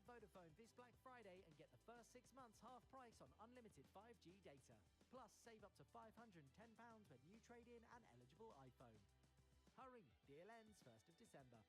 Vodafone this Black Friday and get the first 6 months half price on unlimited 5G data. Plus, save up to £510 when you trade in an eligible iPhone. Hurry, deal ends 1st of December.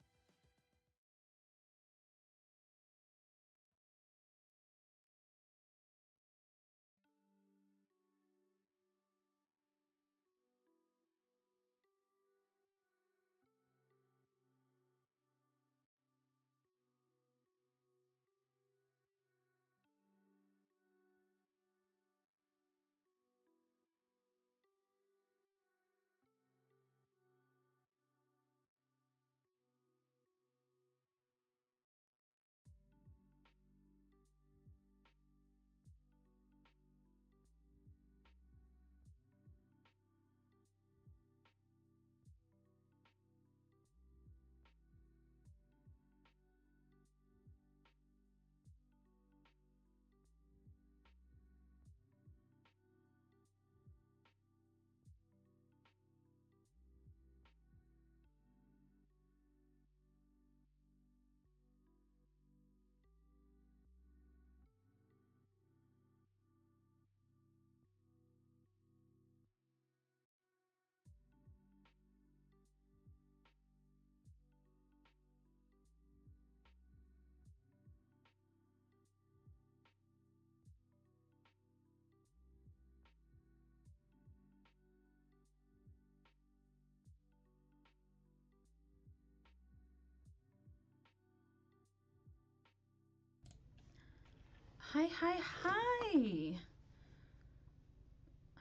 Hi!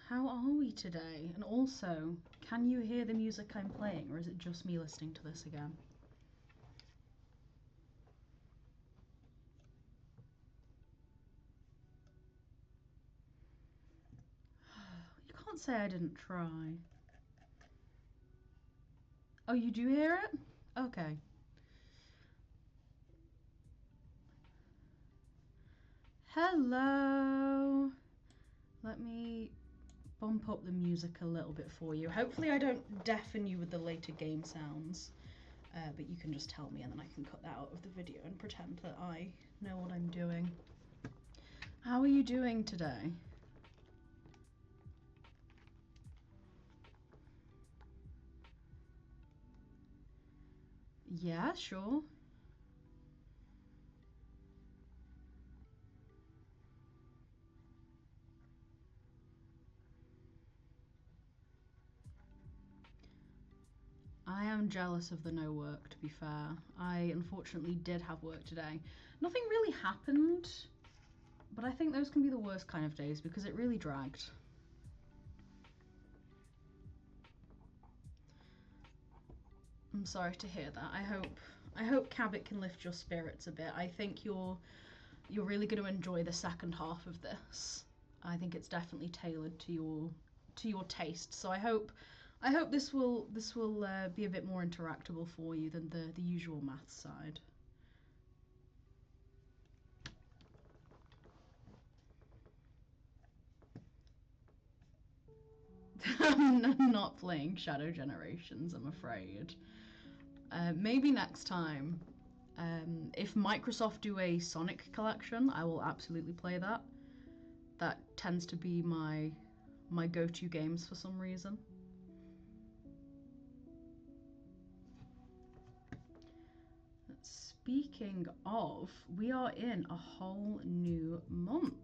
How are we today? And also, can you hear the music I'm playing, or is it just me listening to this again? You can't say I didn't try. Oh, you do hear it? Okay. Hello! Let me bump up the music a little bit for you. Hopefully I don't deafen you with the later game sounds, but you can just tell me and then I can cut that out of the video and pretend that I know what I'm doing. How are you doing today? Yeah, sure. I am jealous of the no work, to be fair. I unfortunately did have work today. Nothing really happened, but I think those can be the worst kind of days because it really dragged. I'm sorry to hear that. I hope Cabbit can lift your spirits a bit. I think you're really going to enjoy the second half of this. I think it's definitely tailored to your taste. So I hope this will be a bit more interactable for you than the usual maths side. I'm not playing Shadow Generations, I'm afraid. Maybe next time. If Microsoft do a Sonic collection, I will absolutely play that. That tends to be my go-to games for some reason. Speaking of, we are in a whole new month.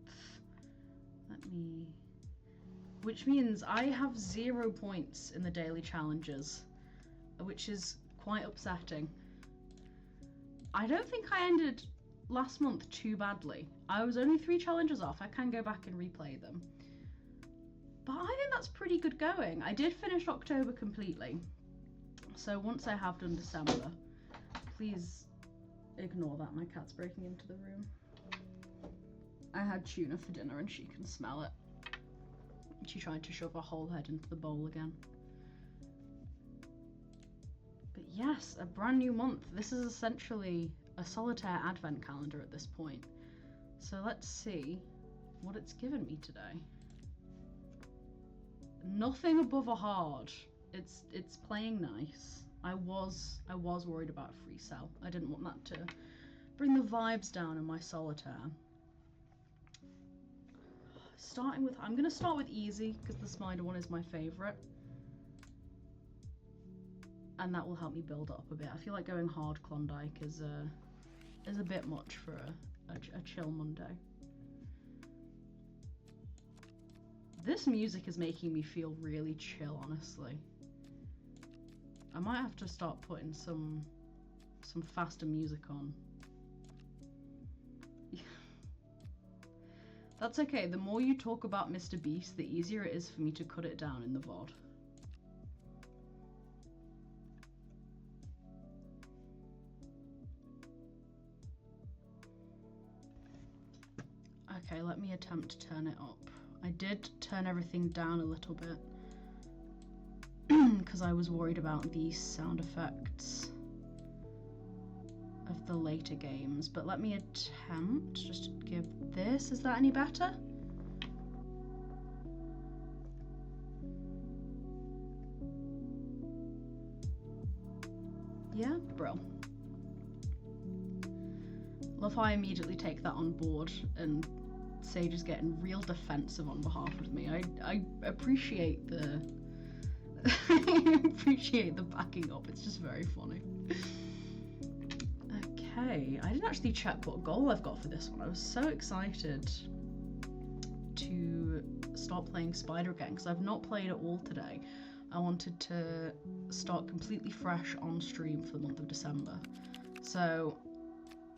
Which means I have 0 points in the daily challenges, which is quite upsetting. I don't think I ended last month too badly. I was only 3 challenges off. I can go back and replay them. But I think that's pretty good going. I did finish October completely. So once I have done December, please ignore that. My cat's breaking into the room. I had tuna for dinner and she can smell it. She tried to shove her whole head into the bowl again. But yes, a brand new month. This is essentially a solitaire advent calendar at this point. So let's see what it's given me today. Nothing above a hard. It's playing nice. I was worried about a free cell. I didn't want that bring the vibes down in my solitaire. Starting with, I'm gonna start with easy because the spider one is my favorite, and that will help me build up a bit. I feel like going hard Klondike is a bit much for a chill Monday. This music is making me feel really chill, honestly. I might have to start putting some faster music on. That's okay, the more you talk about Mr. Beast, the easier it is for me to cut it down in the VOD. Okay, let me attempt to turn it up. I did turn everything down a little bit because I was worried about the sound effects of the later games, but let me attempt just to give this. Is that any better? Yeah, bro. Love how I immediately take that on board and Sage is getting real defensive on behalf of me. I appreciate the I appreciate the backing up. It's just very funny. Okay, I didn't actually check what goal I've got for this one. I was so excited to start playing Spider again because I've not played it all today. I wanted to start completely fresh on stream for the month of December. So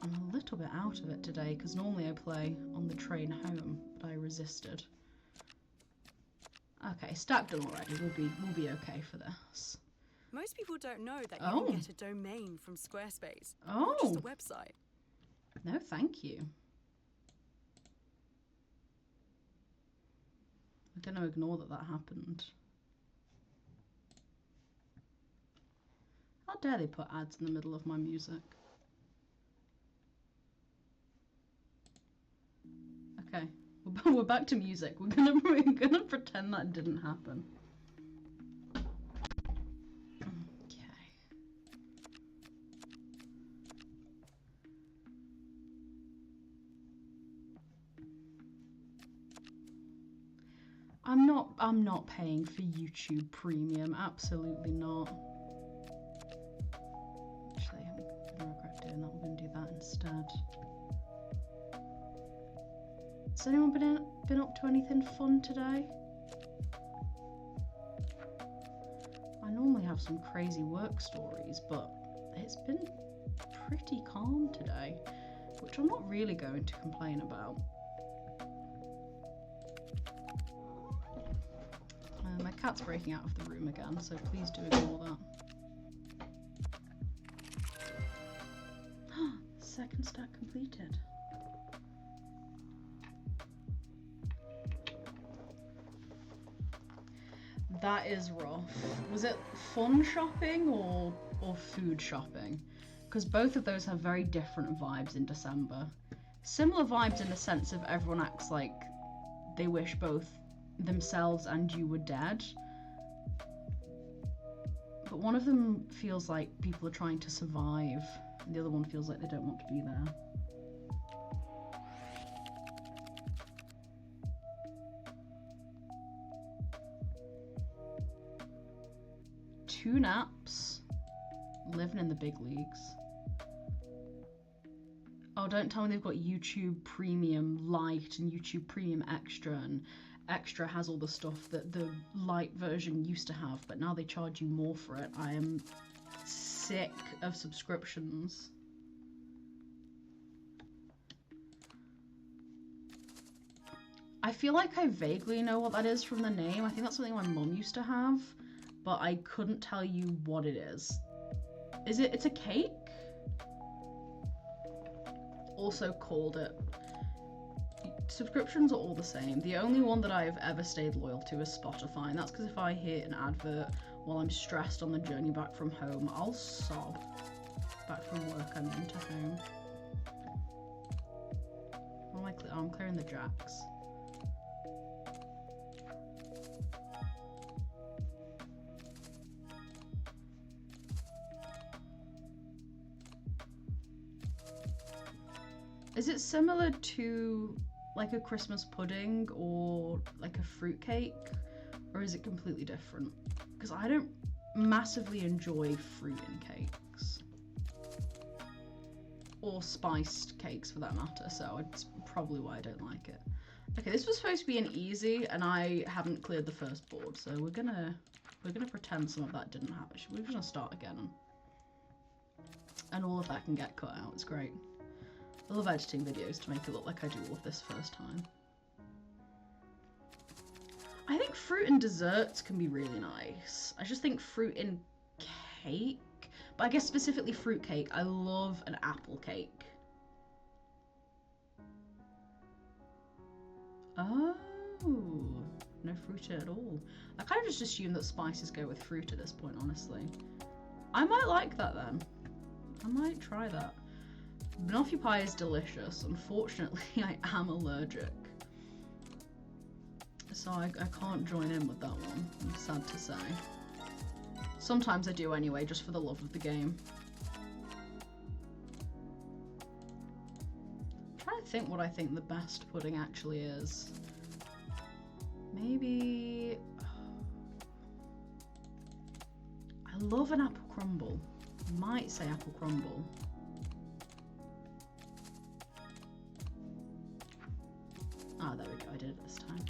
I'm a little bit out of it today because normally I play on the train home, but I resisted. Okay, stacked done already. We'll be okay for this. Most people don't know that you can get a domain from Squarespace. Oh. Not just a website. No, thank you. I'm gonna ignore that happened. How dare they put ads in the middle of my music? Okay, we're back to music. We're gonna pretend that didn't happen. Okay. I'm not paying for YouTube Premium. Absolutely not. Actually, I'm gonna regret doing that. We're gonna do that instead. Has anyone been up to anything fun today? I normally have some crazy work stories, but it's been pretty calm today, which I'm not really going to complain about. My cat's breaking out of the room again, so please do ignore that. Second stack completed. That is rough. Was it fun shopping or food shopping? Because both of those have very different vibes in December. Similar vibes in the sense of everyone acts like they wish both themselves and you were dead. But one of them feels like people are trying to survive, and the other one feels like they don't want to be there. Two naps, living in the big leagues. Oh, don't tell me they've got YouTube Premium Lite and YouTube Premium Extra, and Extra has all the stuff that the Lite version used to have, but now they charge you more for it. I am sick of subscriptions. I feel like I vaguely know what that is from the name. I think that's something my mum used to have, but I couldn't tell you what it is. It's a cake? Also called it. Subscriptions are all the same. The only one that I've ever stayed loyal to is Spotify, and that's because if I hit an advert while I'm stressed on the journey back from home, I'll sob. Back from work, I'm into home. What am I clearing? Oh, I'm clearing the jacks. Is it similar to like a Christmas pudding or like a fruit cake, or is it completely different? Because I don't massively enjoy fruit in cakes, or spiced cakes for that matter, so it's probably why I don't like it. Okay, this was supposed to be an easy, and I haven't cleared the first board, so we're gonna pretend some of that didn't happen. We're gonna start again, and all of that can get cut out. It's great. I love editing videos to make it look like I do all of this first time. I think fruit in desserts can be really nice. I just think fruit in cake, but I guess specifically fruit cake, I love an apple cake. Oh, no fruit at all. I kind of just assumed that spices go with fruit at this point, honestly. I might like that then. I might try that. Banoffee pie is delicious. Unfortunately, I am allergic, so I can't join in with that one, I'm sad to say. Sometimes I do anyway, just for the love of the game. I'm trying to think what I think the best pudding actually is. Maybe... I love an apple crumble. I might say apple crumble. Ah, there we go, I did it this time.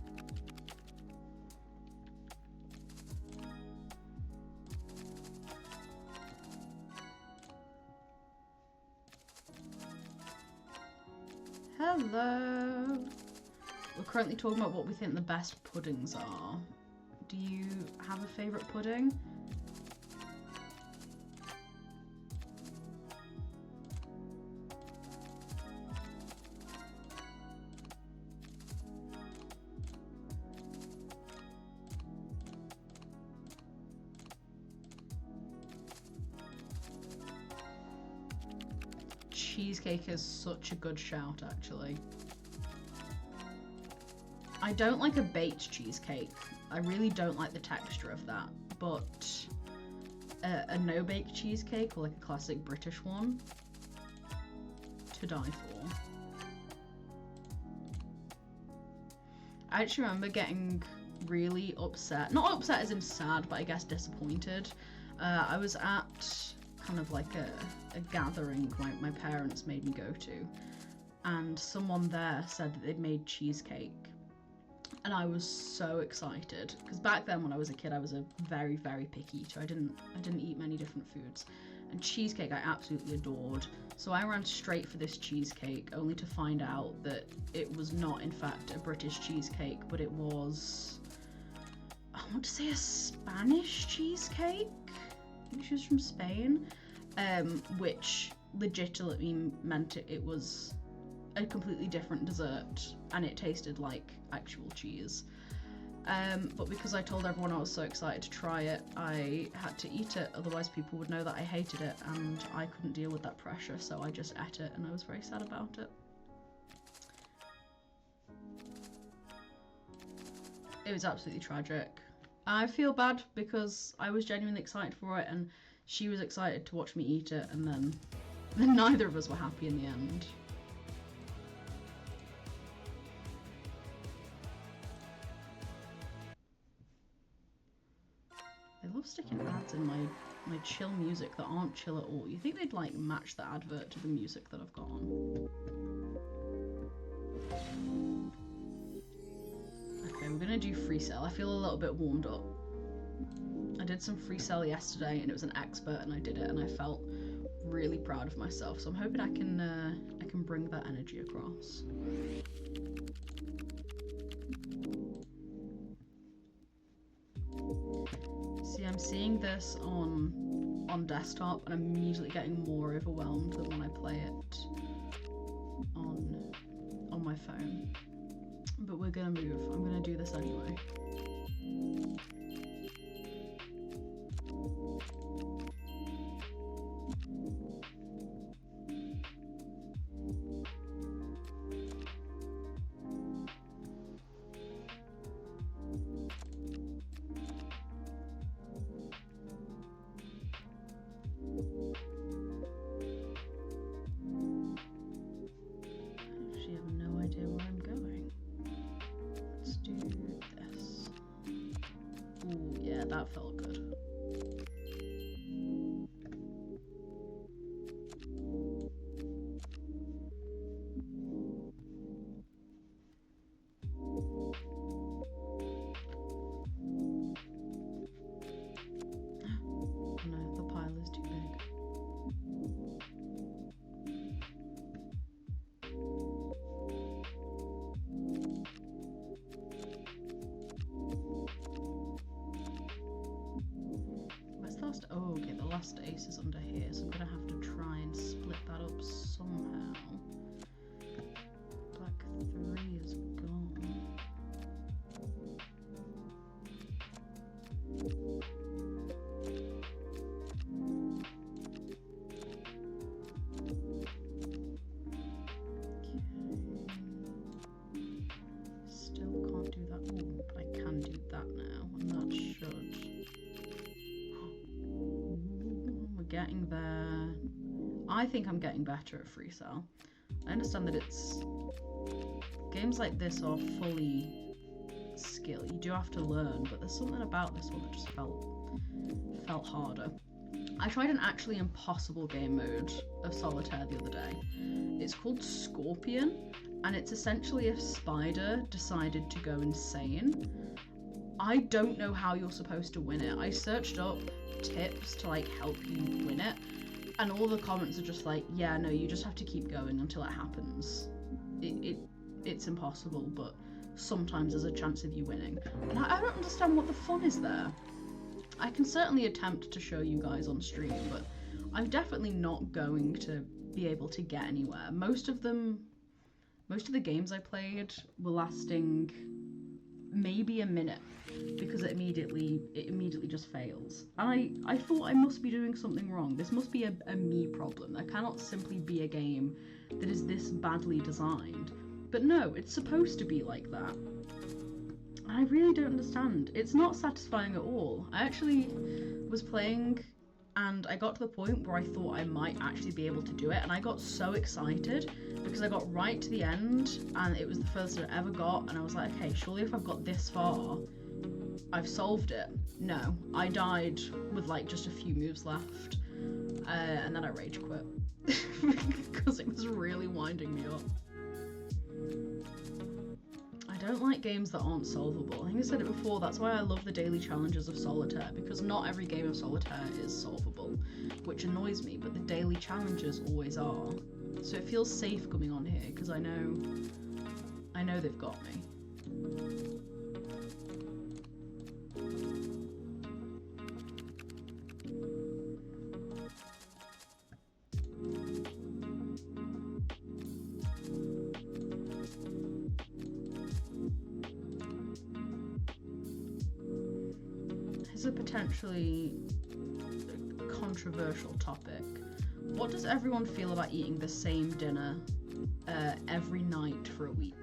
Hello! We're currently talking about what we think the best puddings are. Do you have a favourite pudding? Cheesecake is such a good shout, actually. I don't like a baked cheesecake. I really don't like the texture of that, but a no-bake cheesecake, or like a classic British one, to die for. I actually remember getting really upset. Not upset as in sad, but I guess disappointed. I was at kind of like a gathering my parents made me go to, and someone there said that they'd made cheesecake, and I was so excited because back then when I was a kid I was a very, very picky eater. I didn't eat many different foods, and cheesecake I absolutely adored. So I ran straight for this cheesecake, only to find out that it was not in fact a British cheesecake, but it was, I want to say, a Spanish cheesecake. I think she was from Spain, which legitimately meant it was a completely different dessert, and it tasted like actual cheese. But because I told everyone I was so excited to try it, I had to eat it, otherwise people would know that I hated it, and I couldn't deal with that pressure, so I just ate it, and I was very sad about it. It was absolutely tragic. I feel bad because I was genuinely excited for it, and she was excited to watch me eat it, and then neither of us were happy in the end. They love sticking ads in my chill music that aren't chill at all. You think they'd like match the advert to the music that I've got on. Okay, we're gonna do free cell. I feel a little bit warmed up. I did some free cell yesterday, and it was an expert, and I did it, and I felt really proud of myself. So I'm hoping I can bring that energy across. See, I'm seeing this on desktop, and I'm immediately getting more overwhelmed than when I play it on my phone. But we're gonna move. I'm gonna do this anyway. last ace is under here, so I'm gonna have to try and split that up somehow. Black 3 is gone. Still can't do that. Ooh, but I can do that now, and that should. We're getting there. I think I'm getting better at freestyle. I understand that it's games like this are fully skill. You do have to learn, but there's something about this one that just felt harder. I tried an actually impossible game mode of solitaire the other day. It's called Scorpion, and it's essentially if Spider decided to go insane. I don't know how you're supposed to win it. I searched up tips to like help you win it, and all the comments are just like, yeah, no, you just have to keep going until it happens. It's impossible, but sometimes there's a chance of you winning. And I don't understand what the fun is there. I can certainly attempt to show you guys on stream, but I'm definitely not going to be able to get anywhere. Most of the games I played were lasting maybe a minute because it immediately just fails. And I thought I must be doing something wrong. This must be a me problem. There cannot simply be a game that is this badly designed. But no, it's supposed to be like that. I really don't understand. It's not satisfying at all. I actually was playing and I got to the point where I thought I might actually be able to do it, and I got so excited because I got right to the end and it was the first I ever got, and I was like, okay, surely if I've got this far, I've solved it. No, I died with like just a few moves left, and then I rage quit because it was really winding me up. I don't like games that aren't solvable. I think I said it before, that's why I love the daily challenges of solitaire, because not every game of solitaire is solvable, which annoys me, but the daily challenges always are. So it feels safe coming on here, because I know they've got me. This is a potentially controversial topic. What does everyone feel about eating the same dinner every night for a week?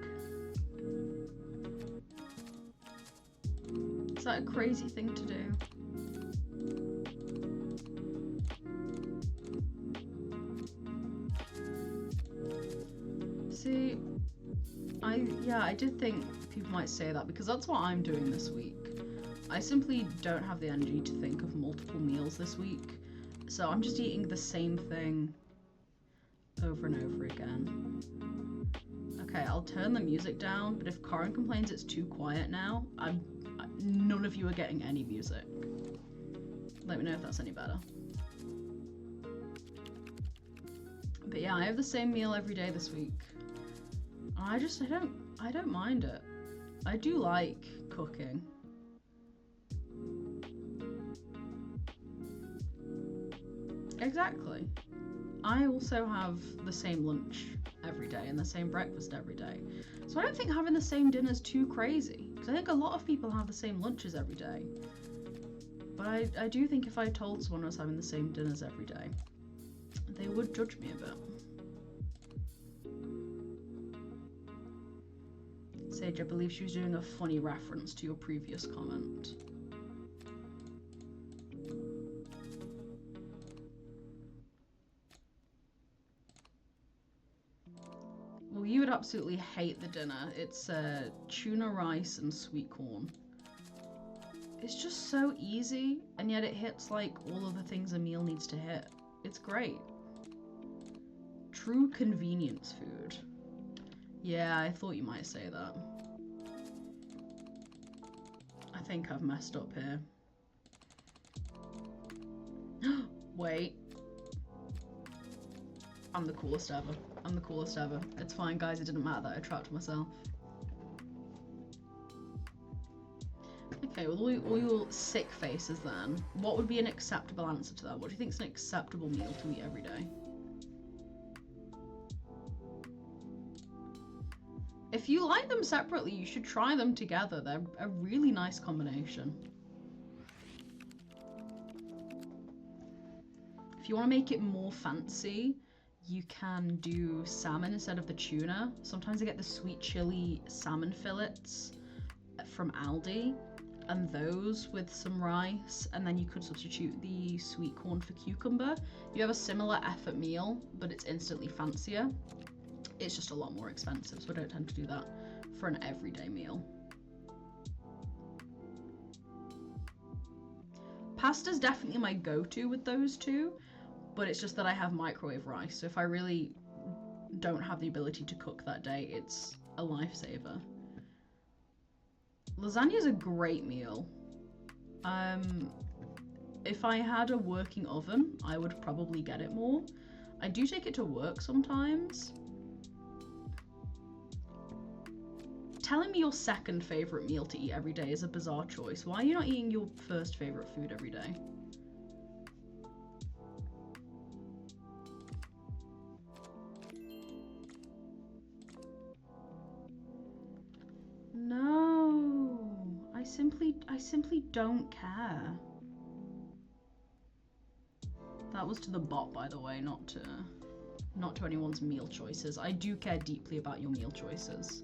Is that a crazy thing to do? See, I did think people might say that, because that's what I'm doing this week. I simply don't have the energy to think of multiple meals this week, so I'm just eating the same thing over and over again. Okay, I'll turn the music down, but if Corin complains it's too quiet now, none of you are getting any music. Let me know if that's any better. But yeah, I have the same meal every day this week. I don't mind it. I do like cooking. Exactly. I also have the same lunch every day and the same breakfast every day. So I don't think having the same dinner is too crazy, because I think a lot of people have the same lunches every day. But I do think if I told someone I was having the same dinners every day, they would judge me a bit. Sage, I believe she was doing a funny reference to your previous comment. Well, you would absolutely hate the dinner. It's tuna rice and sweet corn. It's just so easy, and yet it hits like all of the things a meal needs to hit. It's great. True convenience food. Yeah, I thought you might say that. I think I've messed up here. Wait. I'm the coolest ever. I'm the coolest ever. It's fine, guys. It didn't matter that I trapped myself. Okay, with all your sick faces then, what would be an acceptable answer to that? What do you think is an acceptable meal to eat every day? If you like them separately, you should try them together. They're a really nice combination. If you want to make it more fancy, you can do salmon instead of the tuna. Sometimes I get the sweet chili salmon fillets from Aldi, and those with some rice, and then you could substitute the sweet corn for cucumber. You have a similar effort meal, but it's instantly fancier. It's just a lot more expensive, so I don't tend to do that for an everyday meal. Pasta's definitely my go-to with those two, but it's just that I have microwave rice, so if I really don't have the ability to cook that day, it's a lifesaver. Lasagna is a great meal. If I had a working oven, I would probably get it more. I do take it to work sometimes. Telling me your second favourite meal to eat every day is a bizarre choice. Why are you not eating your first favourite food every day? No, I simply don't care. That was to the bot, by the way, not to anyone's meal choices. I do care deeply about your meal choices.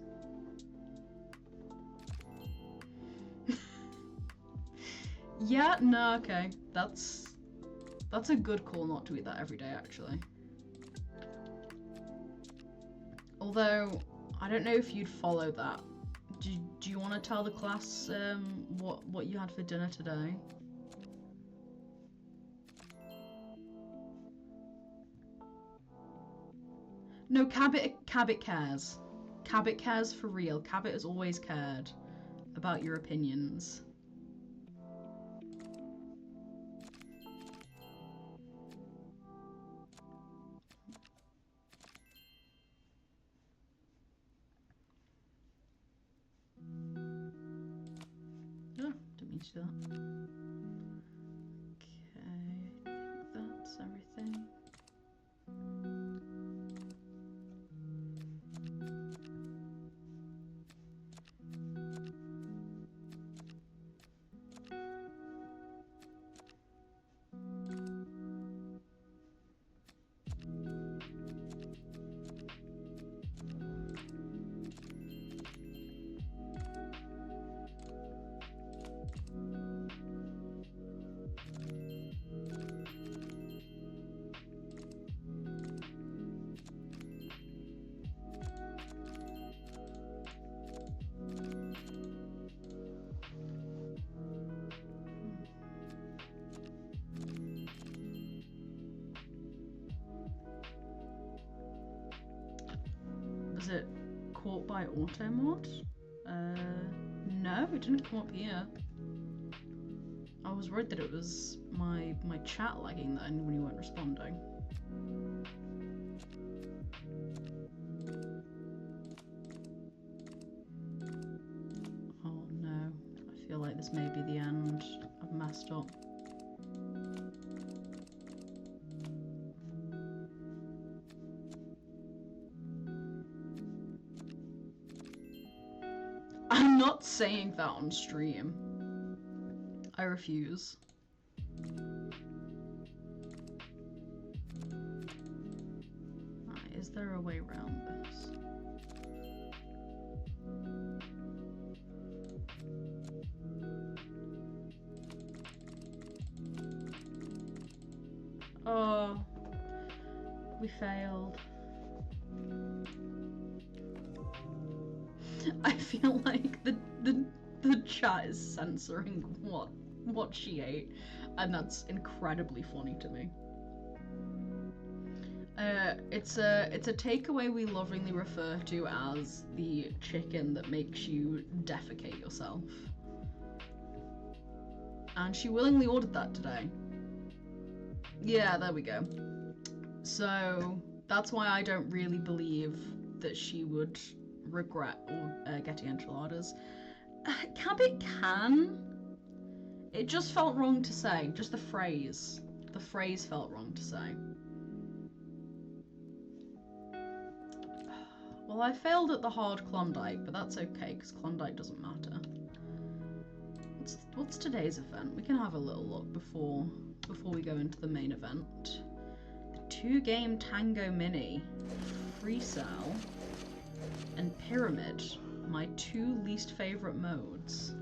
Yeah, no, okay. That's a good call not to eat that every day, actually. Although, I don't know if you'd follow that. Do you want to tell the class what you had for dinner today? No, Cabbit cares. Cabbit cares for real. Cabbit has always cared about your opinions. Oh, didn't mean to do that. Okay, I think that's everything. Was it caught by auto mod? No, it didn't come up here. I was worried that it was my chat lagging then when you weren't responding. Oh no, I feel like this may be the end. I've messed up. I'm not saying that on stream. I refuse. Right, is there a way around this? Oh, we failed. I feel like the chat is censoring what she ate, and that's incredibly funny to me. It's a takeaway we lovingly refer to as the chicken that makes you defecate yourself. And she willingly ordered that today. Yeah, there we go. So that's why I don't really believe that she would regret or getting enchiladas. Cabbit can, It just felt wrong to say. Just the phrase. The phrase felt wrong to say. Well, I failed at the hard Klondike, but that's okay, because Klondike doesn't matter. What's today's event? We can have a little look before we go into the main event. The 2-game Tango Mini, Freestyle, and Pyramid, my 2 least favourite modes.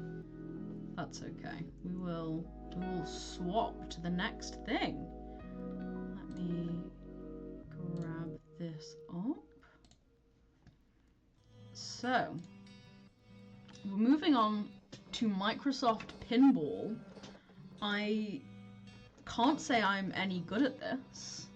That's okay. We will swap to the next thing. Let me grab this up. So, we're moving on to Microsoft Pinball. I can't say I'm any good at this.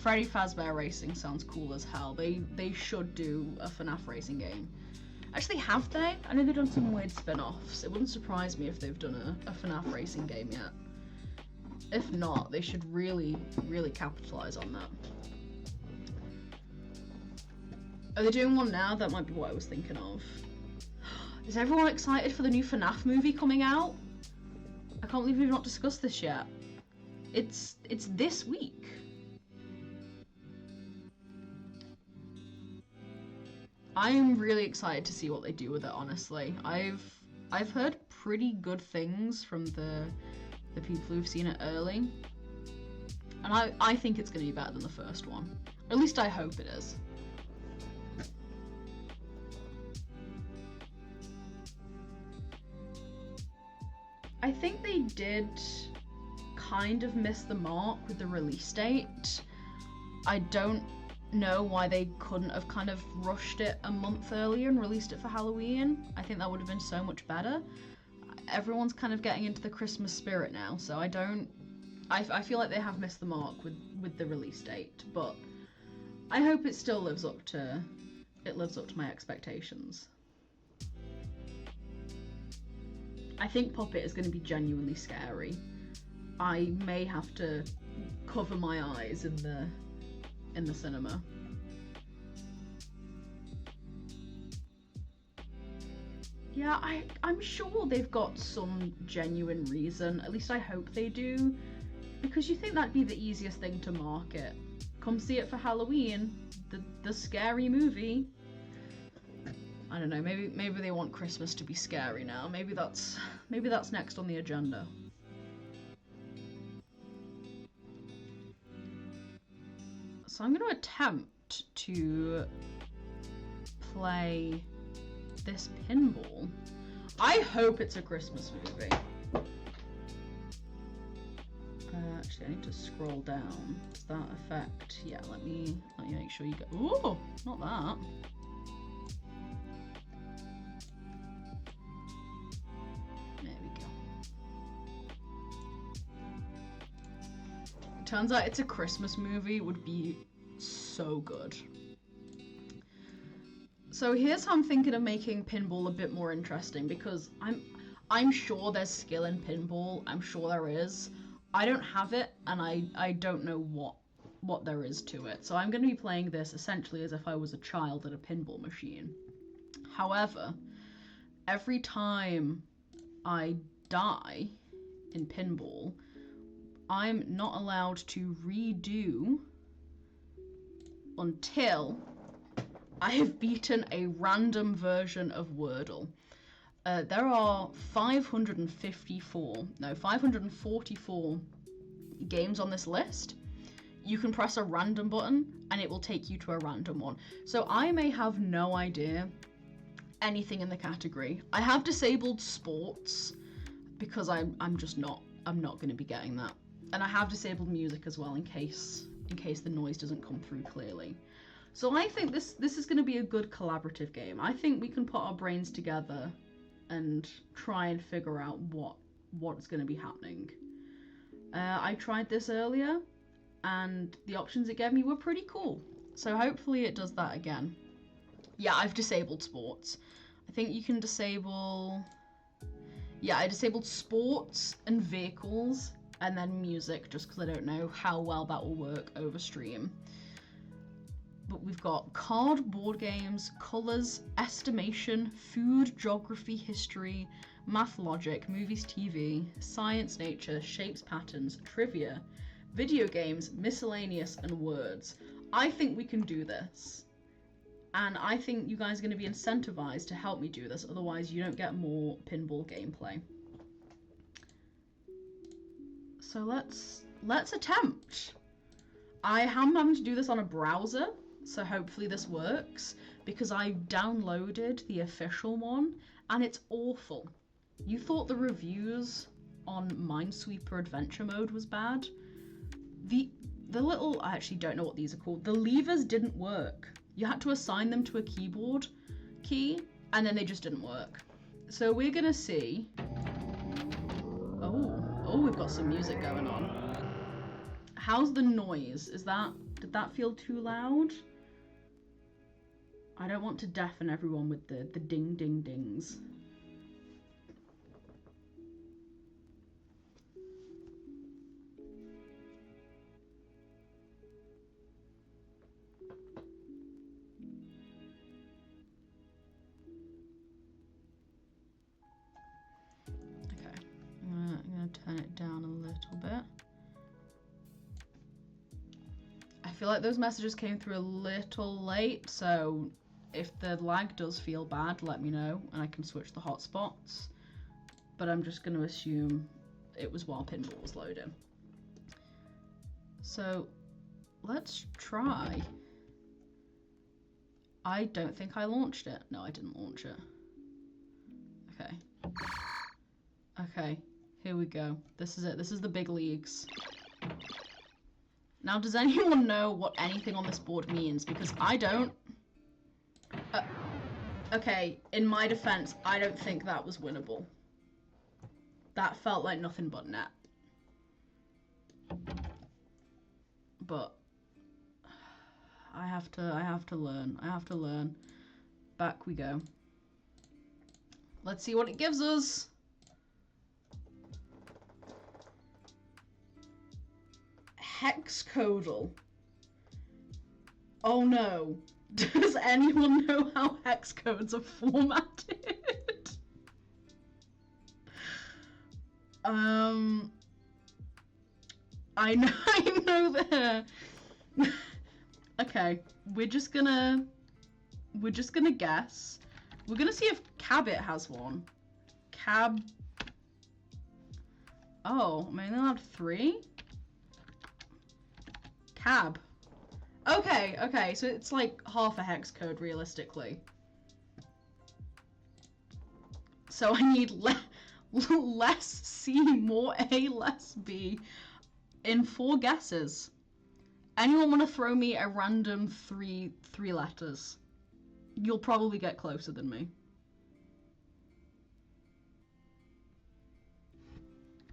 Freddy Fazbear Racing sounds cool as hell. They should do a FNAF racing game. Actually, have they? I know they've done some weird spin-offs. It wouldn't surprise me if they've done a FNAF racing game yet. If not, they should really, really capitalize on that. Are they doing one now? That might be what I was thinking of. Is everyone excited for the new FNAF movie coming out? I can't believe we've not discussed this yet. It's this week. I'm really excited to see what they do with it, honestly. I've heard pretty good things from the people who've seen it early. And I think it's going to be better than the first one. At least I hope it is. I think they did kind of miss the mark with the release date. I don't know why they couldn't have kind of rushed it a month earlier and released it for Halloween. I think that would have been so much better. Everyone's kind of getting into the Christmas spirit now, so I feel like they have missed the mark with the release date, but I hope it still lives up to my expectations. I think Puppet is going to be genuinely scary. I may have to cover my eyes in the cinema. Yeah, I'm sure they've got some genuine reason. At least I hope they do. Because you think that'd be the easiest thing to market. Come see it for Halloween. The scary movie. I don't know, maybe they want Christmas to be scary now. Maybe that's next on the agenda. So I'm going to attempt to play this pinball. I hope it's a Christmas movie. Actually, I need to scroll down. Does that affect? Yeah, let me make sure you go. Ooh, not that. There we go. Turns out it's a Christmas movie. Would be so good. So here's how I'm thinking of making pinball a bit more interesting, because I'm sure there's skill in pinball. I'm sure there is. I don't have it, and I don't know what there is to it. So I'm going to be playing this essentially as if I was a child at a pinball machine. However, every time I die in pinball, I'm not allowed to redo until I have beaten a random version of Wordle. There are 544 games on this list. You can press a random button and it will take you to a random one. So I may have no idea anything in the category. I have disabled sports because I'm not going to be getting that. And I have disabled music as well in case the noise doesn't come through clearly. So I think this is going to be a good collaborative game. I think we can put our brains together and try and figure out what's going to be happening. I tried this earlier, and the options it gave me were pretty cool. So hopefully it does that again. Yeah, I've disabled sports. I think you can disable... Yeah, I disabled sports and vehicles, and then music, just because I don't know how well that will work over stream. But we've got card, board games, colours, estimation, food, geography, history, math, logic, movies, TV, science, nature, shapes, patterns, trivia, video games, miscellaneous, and words. I think we can do this. And I think you guys are going to be incentivized to help me do this, otherwise you don't get more pinball gameplay. So let's attempt. I am having to do this on a browser, so hopefully this works, because I downloaded the official one and it's awful. You thought the reviews on Minesweeper Adventure Mode was bad? The little, I actually don't know what these are called, the levers didn't work. You had to assign them to a keyboard key, and then they just didn't work. So we're gonna see. Oh, we've got some music going on. How's the noise? Did that feel too loud? I don't want to deafen everyone with the ding ding dings. I'm gonna turn it down a little bit. I feel like those messages came through a little late, so if the lag does feel bad, let me know and I can switch the hotspots. But I'm just gonna assume it was while pinball was loading. So let's try. I don't think I launched it. No, I didn't launch it. Okay. Okay. Here we go. This is it. This is the big leagues. Now, does anyone know what anything on this board means? Because I don't. Okay, in my defense, I don't think that was winnable. That felt like nothing but net. But I have to learn. I have to learn. Back we go. Let's see what it gives us. Hexcodal. Oh no. Does anyone know how hex codes are formatted? I know that. Okay, we're just gonna guess. We're gonna see if Cabbit has one. Oh, am I only allowed 3? Cab. Okay, so it's like half a hex code realistically. So I need less C, more A, less B in 4 guesses. Anyone want to throw me a random three letters? You'll probably get closer than me.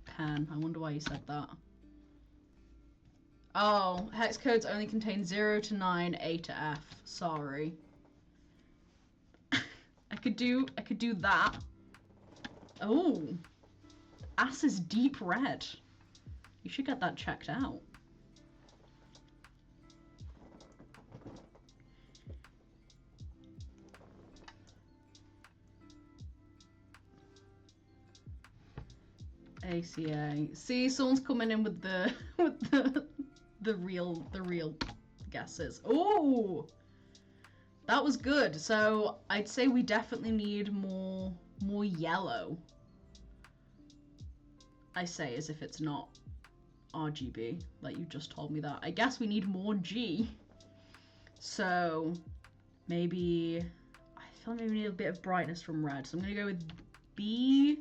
Pen. I wonder why you said that. Oh, hex codes only contain 0 to 9, A to F. Sorry. I could do that. Oh. Ass is deep red. You should get that checked out. ACA. See, someone's coming in with the real guesses. Oh, that was good. So I'd say we definitely need more yellow. I say as if it's not RGB, like you just told me that. I guess we need more G. So maybe I feel like maybe we need a bit of brightness from red. So I'm gonna go with BEA.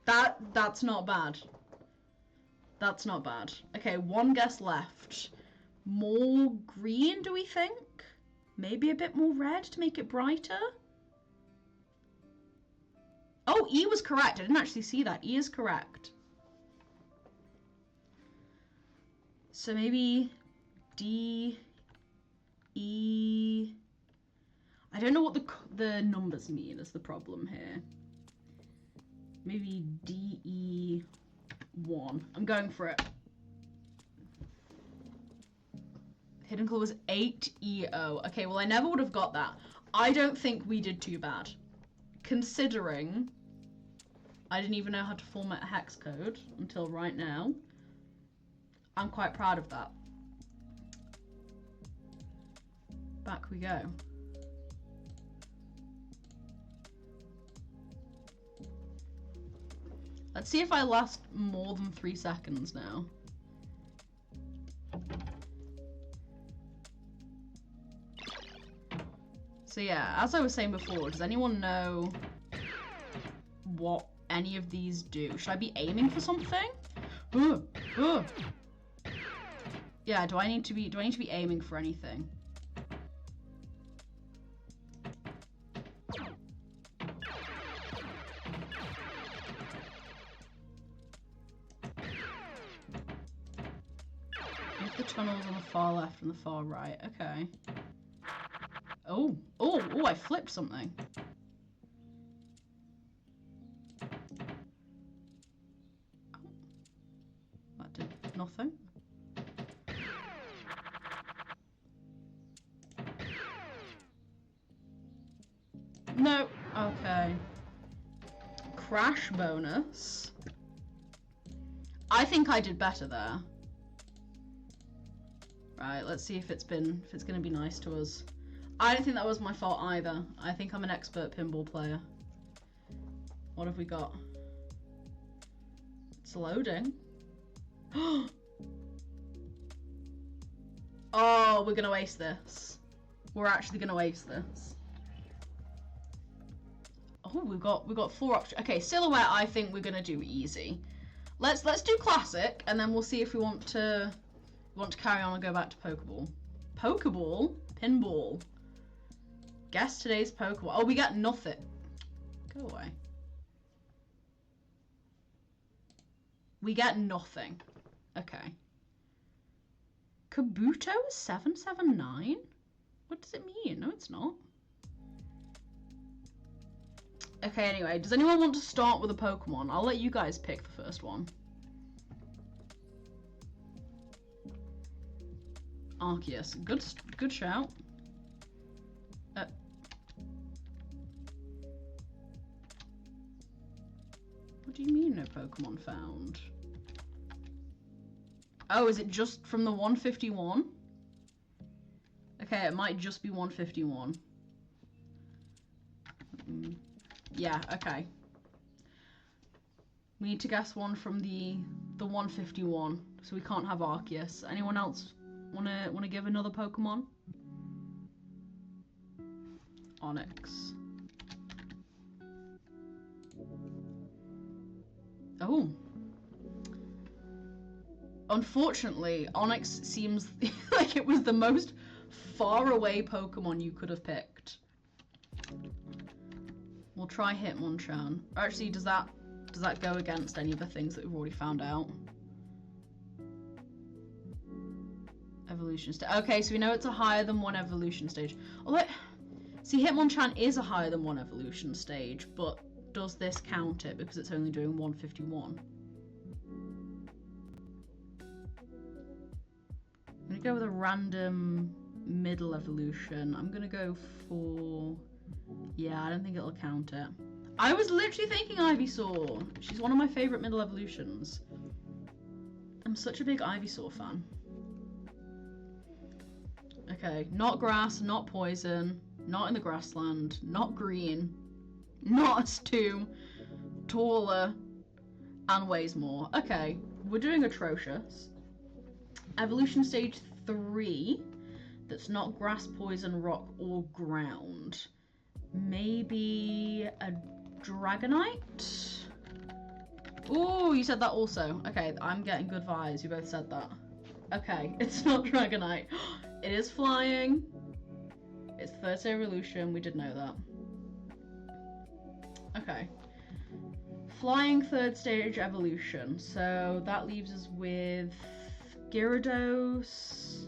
That's not bad. That's not bad. Okay, 1 guess left. More green, do we think? Maybe a bit more red to make it brighter? Oh, E was correct. I didn't actually see that. E is correct. So maybe D, E. I don't know what the numbers mean is the problem here. Maybe DE1. I'm going for it. Hidden Clue was 8 EO. Okay, well I never would have got that. I don't think we did too bad. Considering I didn't even know how to format a hex code until right now. I'm quite proud of that. Back we go. Let's see if I last more than 3 seconds now. So yeah, as I was saying before, does anyone know what any of these do? Should I be aiming for something? Yeah, do I need to be aiming for anything? If the tunnels on the far left and the far right, okay. Oh, I flipped something. That did nothing. No, okay. Crash bonus. I think I did better there. Right, let's see if it's gonna be nice to us. I don't think that was my fault either. I think I'm an expert pinball player. What have we got? It's loading. Oh, we're gonna ace this. We're actually gonna ace this. Oh, we've got 4 options. Okay, silhouette. I think we're gonna do easy. Let's do classic, and then we'll see if we want to carry on and go back to Pokeball. Pokeball, pinball. Guess today's Pokeball. Oh, we got nothing. Go away. We get nothing. Okay. Kabuto is 779? What does it mean? No, it's not. Okay, anyway, does anyone want to start with a Pokemon? I'll let you guys pick the first one. Arceus. Good shout. What do you mean no Pokemon found? Oh, is it just from the 151? Okay, it might just be 151. Yeah, okay. We need to guess one from the 151, so we can't have Arceus. Anyone else wanna give another Pokemon? Onyx. Oh. Unfortunately, Onyx seems like it was the most far away Pokemon you could have picked. We'll try Hitmonchan. Actually, does that go against any of the things that we've already found out? Evolution stage. Okay, so we know it's a higher than 1 evolution stage. Although, see, Hitmonchan is a higher than 1 evolution stage, but does this count it because it's only doing 151? I'm gonna go with a random middle evolution. I'm gonna go for... Yeah, I don't think it'll count it. I was literally thinking Ivysaur. She's one of my favourite middle evolutions. I'm such a big Ivysaur fan. Okay, not grass, not poison, not in the grassland, not green, not as 2, taller, and weighs more. Okay, we're doing atrocious. Evolution stage 3, that's not grass, poison, rock, or ground. Maybe a Dragonite? Oh, you said that also. Okay, I'm getting good vibes. You both said that. Okay, it's not Dragonite. It is flying. It's first evolution. We did know that. Okay. Flying 3rd stage evolution. So that leaves us with Gyarados.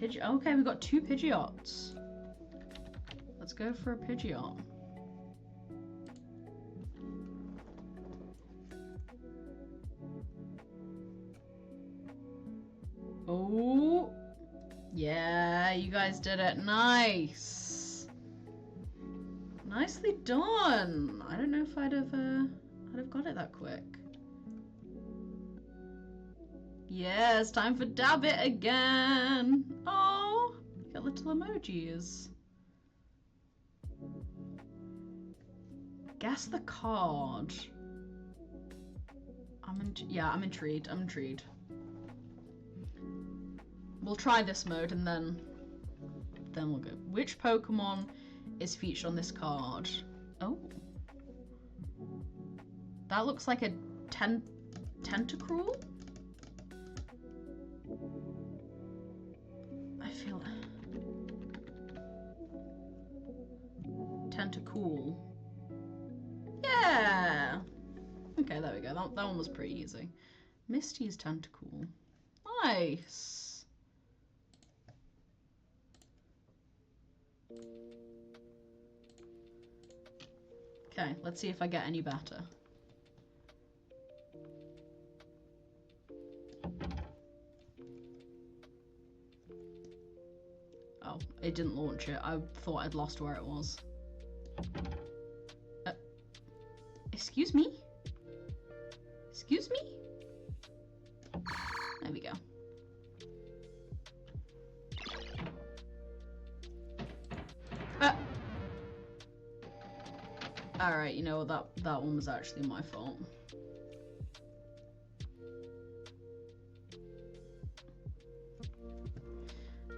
Okay, we've got 2 Pidgeots. Let's go for a Pidgeot. Oh. Yeah, you guys did it. Nice. Nicely done. I don't know if I'd have got it that quick. Yes, time for dab it again. Oh, got little emojis. Guess the card. I'm intrigued. I'm intrigued. We'll try this mode and then we'll go. Which Pokemon is featured on this card? Oh. That looks like a Tentacruel? I feel Tentacool. Yeah! Okay, there we go. That one was pretty easy. Misty's Tentacool. Nice! Okay, let's see if I get any better. Oh, it didn't launch it. I thought I'd lost where it was. Excuse me? Excuse me? There we go. Alright, you know, that one was actually my fault.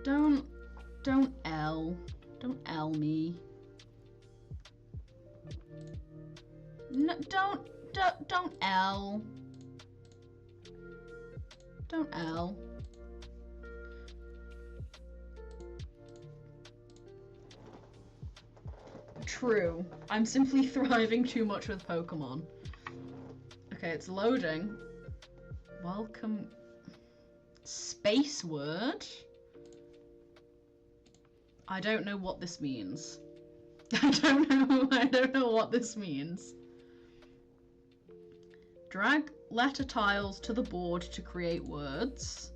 Don't L me. No, don't L. Don't L. True. I'm simply thriving too much with Pokemon. Okay, it's loading. Welcome. Space word? I don't know what this means. I don't know what this means. Drag letter tiles to the board to create words.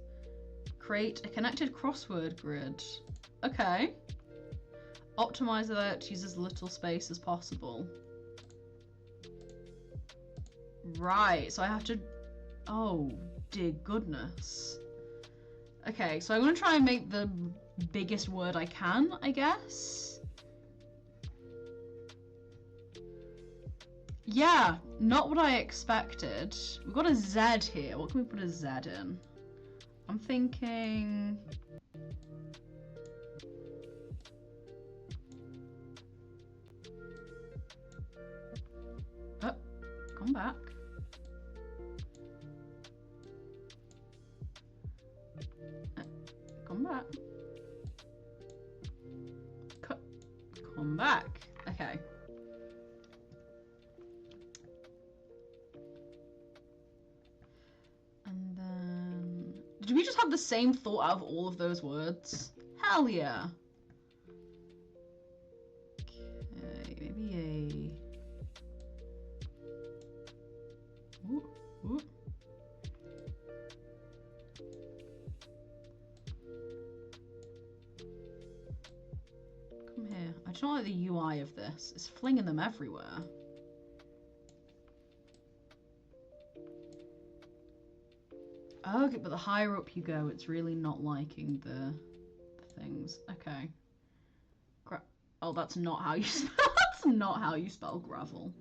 Create a connected crossword grid. Okay. Optimize that to use as little space as possible. Right, so I have to... Oh, dear goodness. Okay, so I'm going to try and make the biggest word I can, I guess. Yeah, not what I expected. We've got a Z here. What can we put a Z in? I'm thinking... Oh, come back. Come back. Come back. Okay. And then... Did we just have the same thought out of all of those words? Hell yeah. Okay, maybe a... Ooh, ooh. Come here. I don't like the UI of this. It's flinging them everywhere. Okay, but the higher up you go, it's really not liking the things. Okay. Oh, that's not how you spell. That's not how you spell gravel.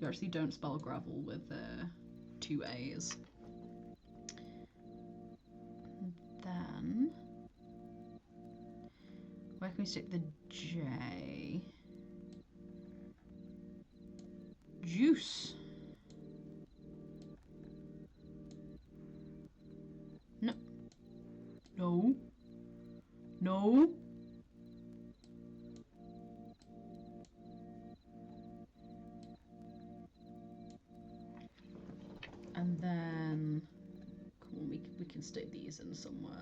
You actually don't spell gravel with 2 A's. And then where can we stick the J? Juice. No. No. No. And then, come on, we can stick these in somewhere.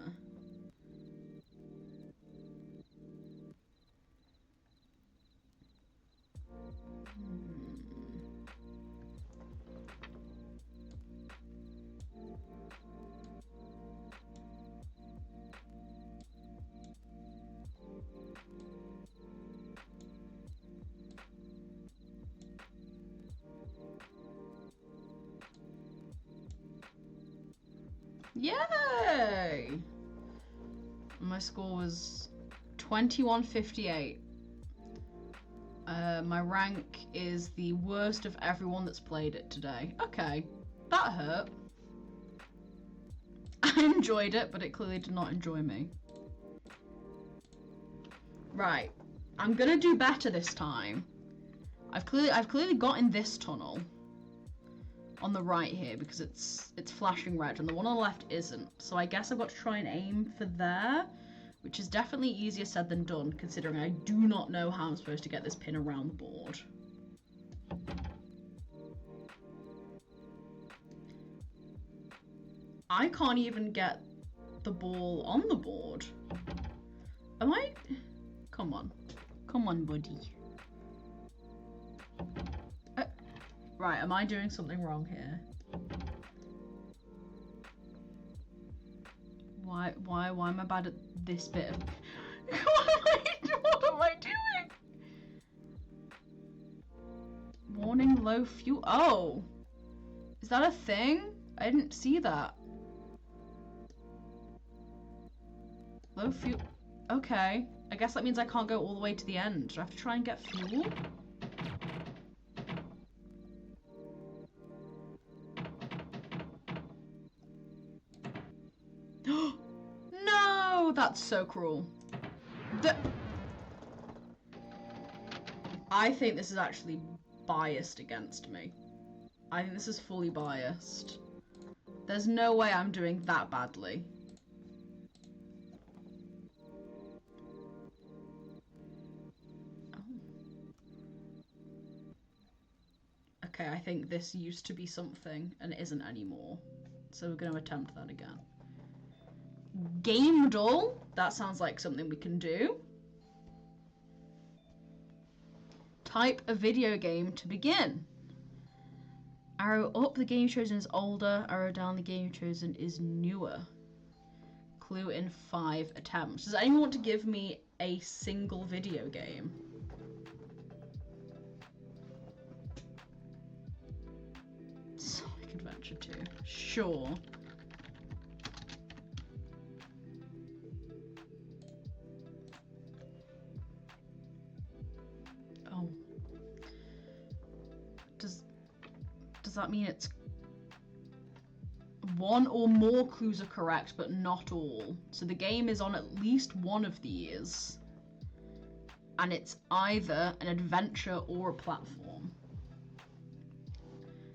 Yay! My score was 2158. My rank is the worst of everyone that's played it today. Okay, that hurt. I enjoyed it, but it clearly did not enjoy me. Right, I'm gonna do better this time. I've clearly got in this tunnel on the right here because it's flashing red, and the one on the left isn't. So I guess I've got to try and aim for there, which is definitely easier said than done, considering I do not know how I'm supposed to get this pin around the board. I can't even get the ball on the board. Am I? Come on. Come on, buddy. Right, am I doing something wrong here? Why am I bad at this bit of... What am I doing? Warning, low fuel. Oh! Is that a thing? I didn't see that. Low fuel. Okay. I guess that means I can't go all the way to the end. Do I have to try and get fuel? No! That's so cruel. I think this is actually biased against me. I think this is fully biased. There's no way I'm doing that badly. Okay, I think this used to be something and it isn't anymore. So we're going to attempt that again. Game dull. That sounds like something we can do. Type a video game to begin. Arrow up, the game chosen is older. Arrow down, the game chosen is newer. Clue in 5 attempts. Does anyone want to give me a single video game? Sonic Adventure 2. Sure. Oh. Does that mean it's one or more clues are correct, but not all? So the game is on at least one of these, and it's either an adventure or a platform.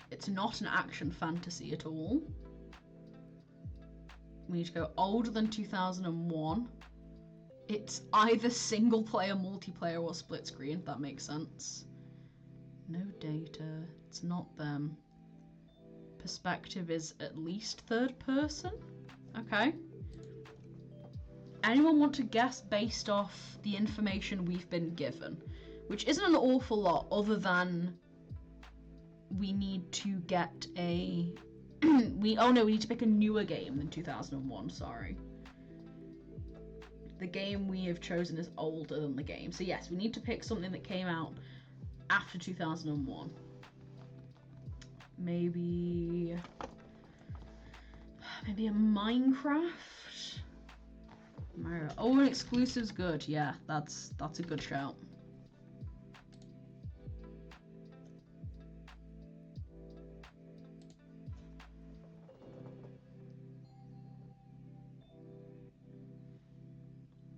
It's not an action fantasy at all. We need to go older than 2001. It's either single player, multiplayer, or split screen. That makes sense. No data. It's not them. Perspective is at least third person. Okay. Anyone want to guess based off the information we've been given? Which isn't an awful lot, other than we need to get a... we need to pick a newer game than 2001, sorry. The game we have chosen is older than the game. So yes, we need to pick something that came out after 2001. Maybe a Minecraft? Mario. Oh, an exclusive's good. Yeah, that's a good shout.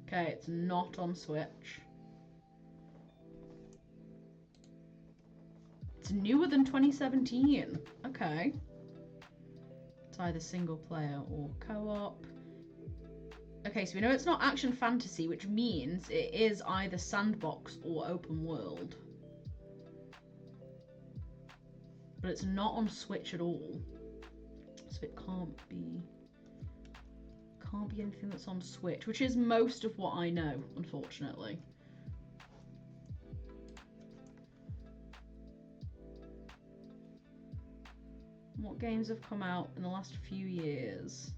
Okay, it's not on Switch. It's newer than 2017. Okay. It's either single player or co-op. Okay, so we know it's not action fantasy, which means it is either sandbox or open world. But it's not on Switch at all. So it can't be anything that's on Switch, which is most of what I know, unfortunately. What games have come out in the last few years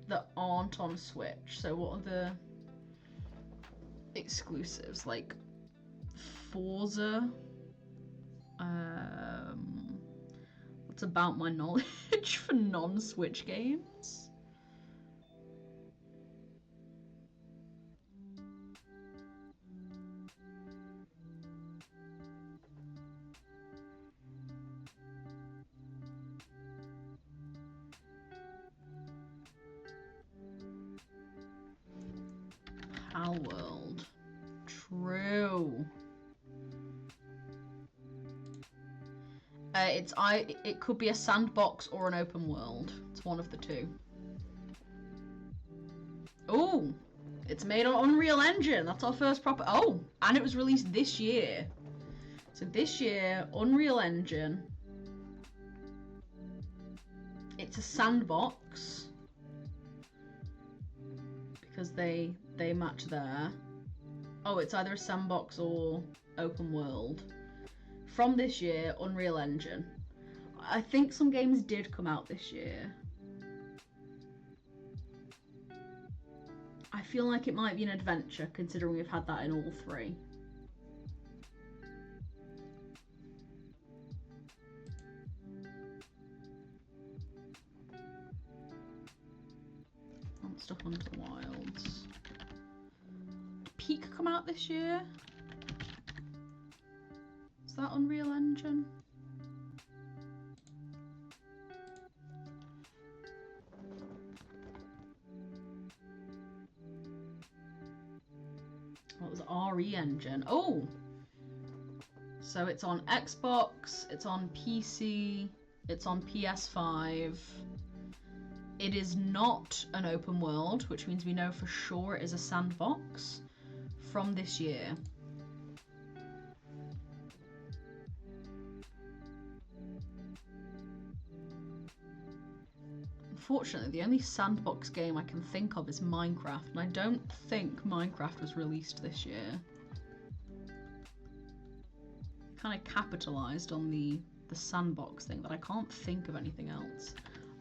that aren't on Switch? So what are the exclusives? Like Forza? That's about my knowledge for non-Switch games. Pal World. True. It could be a sandbox or an open world. It's one of the two. Oh, it's made on Unreal Engine. That's our first proper. Oh, and it was released this year. So this year, Unreal Engine. It's a sandbox because they match there. Oh, it's either a sandbox or open world. From this year, Unreal Engine. I think some games did come out this year. I feel like it might be an adventure, considering we've had that in all three. Monster Hunter Wilds. Did Peak come out this year? Is that Unreal Engine? What was RE Engine? Oh! So it's on Xbox, it's on PC, it's on PS5. It is not an open world, which means we know for sure it is a sandbox from this year. Unfortunately, the only sandbox game I can think of is Minecraft, and I don't think Minecraft was released this year. Kind of capitalized on the sandbox thing, but I can't think of anything else.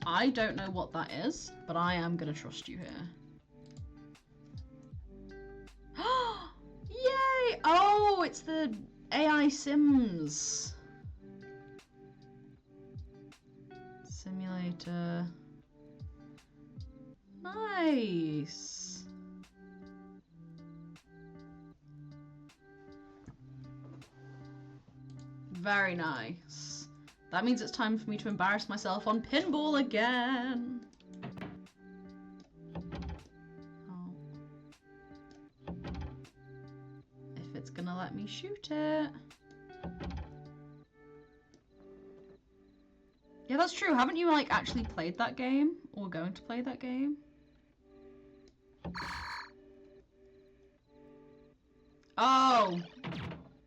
I don't know what that is, but I am gonna trust you here. Yay! Oh, it's the AI Sims simulator. Nice. Very nice. That means it's time for me to embarrass myself on pinball again. Oh. If it's gonna let me shoot it. Yeah, that's true. Haven't you, like, actually played that game? Or going to play that game? Oh!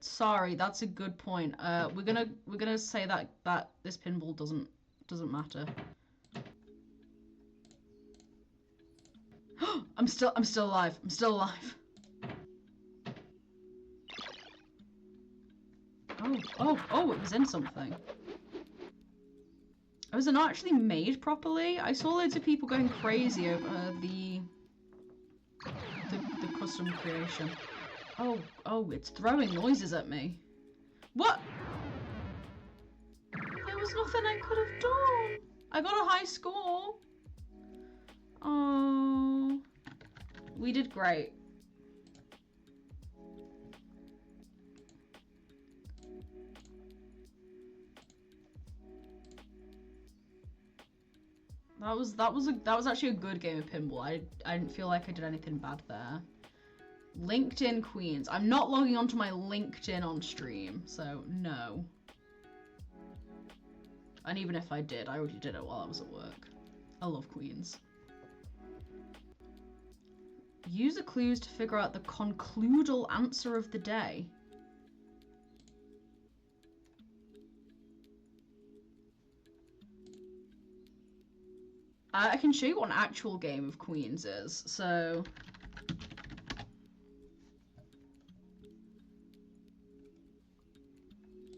Sorry, that's a good point. We're gonna say that this pinball doesn't matter. I'm still alive. I'm still alive. Oh! It was in something. Oh, was it not actually made properly? I saw loads of people going crazy over the custom creation. Oh, it's throwing noises at me. What? There was nothing I could have done. I got a high score. Oh, we did great. That was actually a good game of pinball. I didn't feel like I did anything bad there. LinkedIn Queens. I'm not logging onto my LinkedIn on stream, so no. And even if I did, I already did it while I was at work. I love Queens. Use the clues to figure out the concludal answer of the day. I can show you what an actual game of Queens is, so...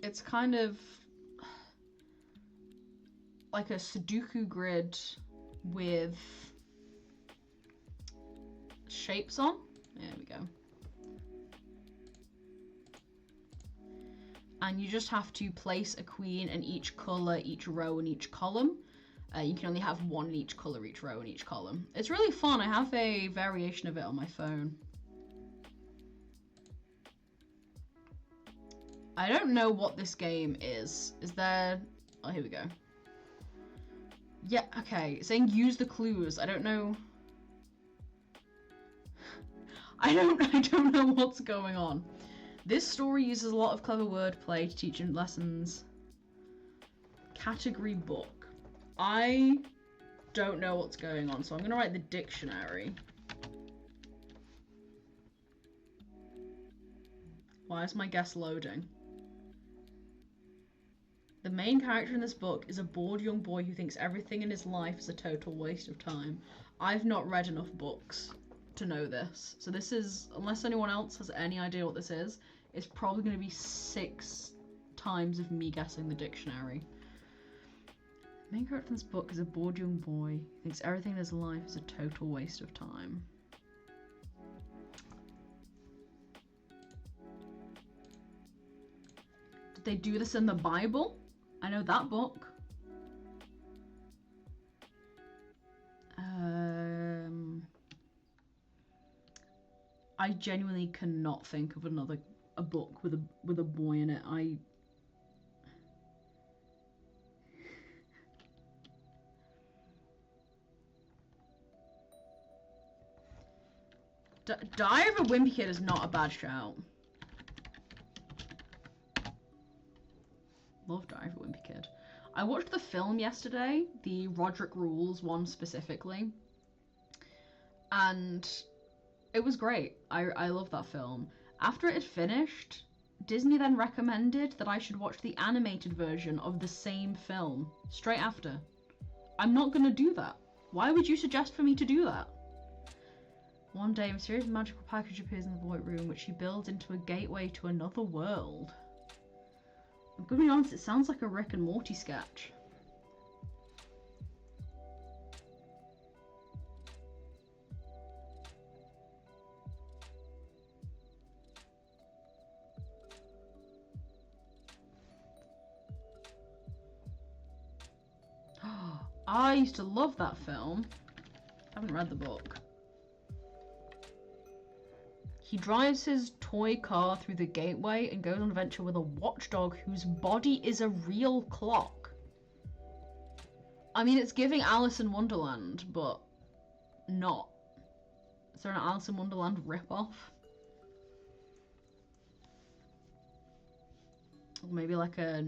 It's kind of like a Sudoku grid with shapes on. There we go. and you just have to place a queen in each colour, each row, and each column. You can only have one in each colour, each row, and each column. It's really fun. I have a variation of it on my phone. I don't know what this game is. Is there... Oh, here we go. Yeah, okay. It's saying use the clues. I don't know... I don't know what's going on. This story uses a lot of clever wordplay to teach lessons. Category book. I don't know what's going on, so I'm gonna write the dictionary. Why is my guess loading? The main character in this book is a bored young boy who thinks everything in his life is a total waste of time. I've not read enough books to know this. So this is, unless anyone else has any idea what this is, it's probably going to be 6 times of me guessing the dictionary. The main character in this book is a bored young boy who thinks everything in his life is a total waste of time. Did they do this in the Bible? I know that book. I genuinely cannot think of a book with a boy in it. Diary of a Wimpy Kid is not a bad shout. Love Diary of a Wimpy Kid. I watched the film yesterday, the Roderick Rules one specifically, and it was great. I love that film. After it had finished, Disney then recommended that I should watch the animated version of the same film straight after. I'm not gonna do that. Why would you suggest for me to do that? One day, a mysterious magical package appears in the void room, which he builds into a gateway to another world. I'm gonna be honest, it sounds like a Rick and Morty sketch. I used to love that film. I haven't read the book. He drives his toy car through the gateway and goes on an adventure with a watchdog whose body is a real clock. I mean, it's giving Alice in Wonderland, but not. Is there an Alice in Wonderland ripoff? Or maybe like a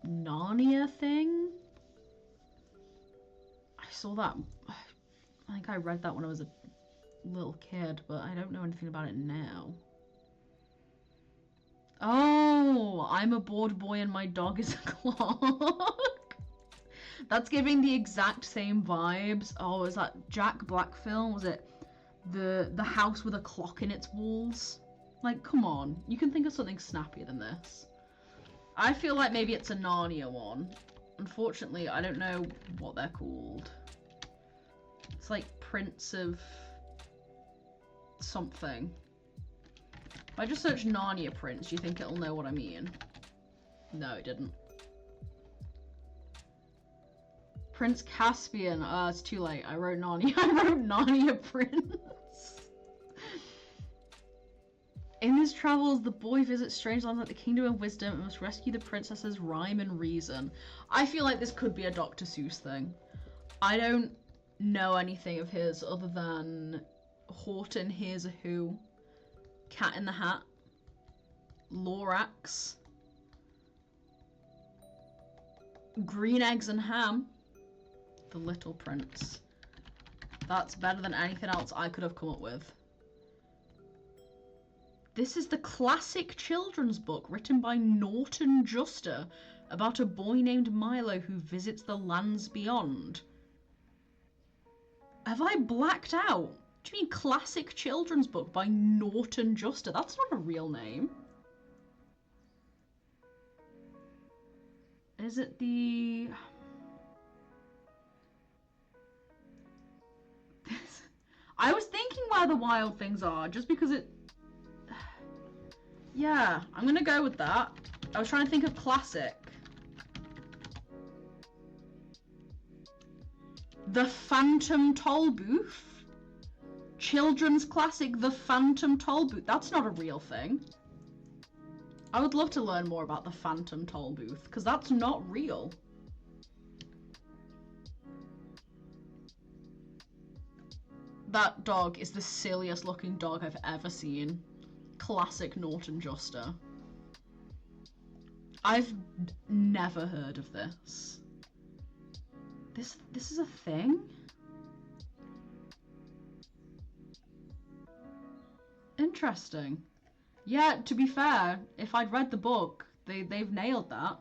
Narnia thing? I saw that. I think I read that when I was a little kid, but I don't know anything about it now. Oh, I'm a bored boy and my dog is a clock. That's giving the exact same vibes. Oh, is that Jack Black film? Was it the house with a clock in its walls? Like, come on, you can think of something snappier than this. I feel like maybe it's a Narnia one. Unfortunately, I don't know what they're called. It's like Prince of something. If I just search Narnia Prince, do you think it'll know what I mean? No, it didn't. Prince Caspian. It's too late. I wrote Narnia. I wrote Narnia Prince. In his travels, the boy visits strange lands like the Kingdom of Wisdom and must rescue the princess's rhyme and reason. I feel like this could be a Dr. Seuss thing. I don't know anything of his other than Horton Hears a Who, Cat in the Hat, Lorax, Green Eggs and Ham, The Little Prince. That's better than anything else I could have come up with. This is the classic children's book written by Norton Juster about a boy named Milo who visits the lands beyond. Have I blacked out? Do you mean classic children's book by Norton Juster? That's not a real name. Is it the... I was thinking Where the Wild Things Are, just because it... Yeah, I'm gonna go with that. I was trying to think of classic. The Phantom Toll Booth. Children's classic, The Phantom Toll Booth. That's not a real thing. I would love to learn more about the Phantom Toll Booth, because that's not real. That dog is the silliest looking dog I've ever seen. Classic Norton Juster. I've never heard of this. This is a thing? Interesting. Yeah, to be fair, if I'd read the book, they've nailed that.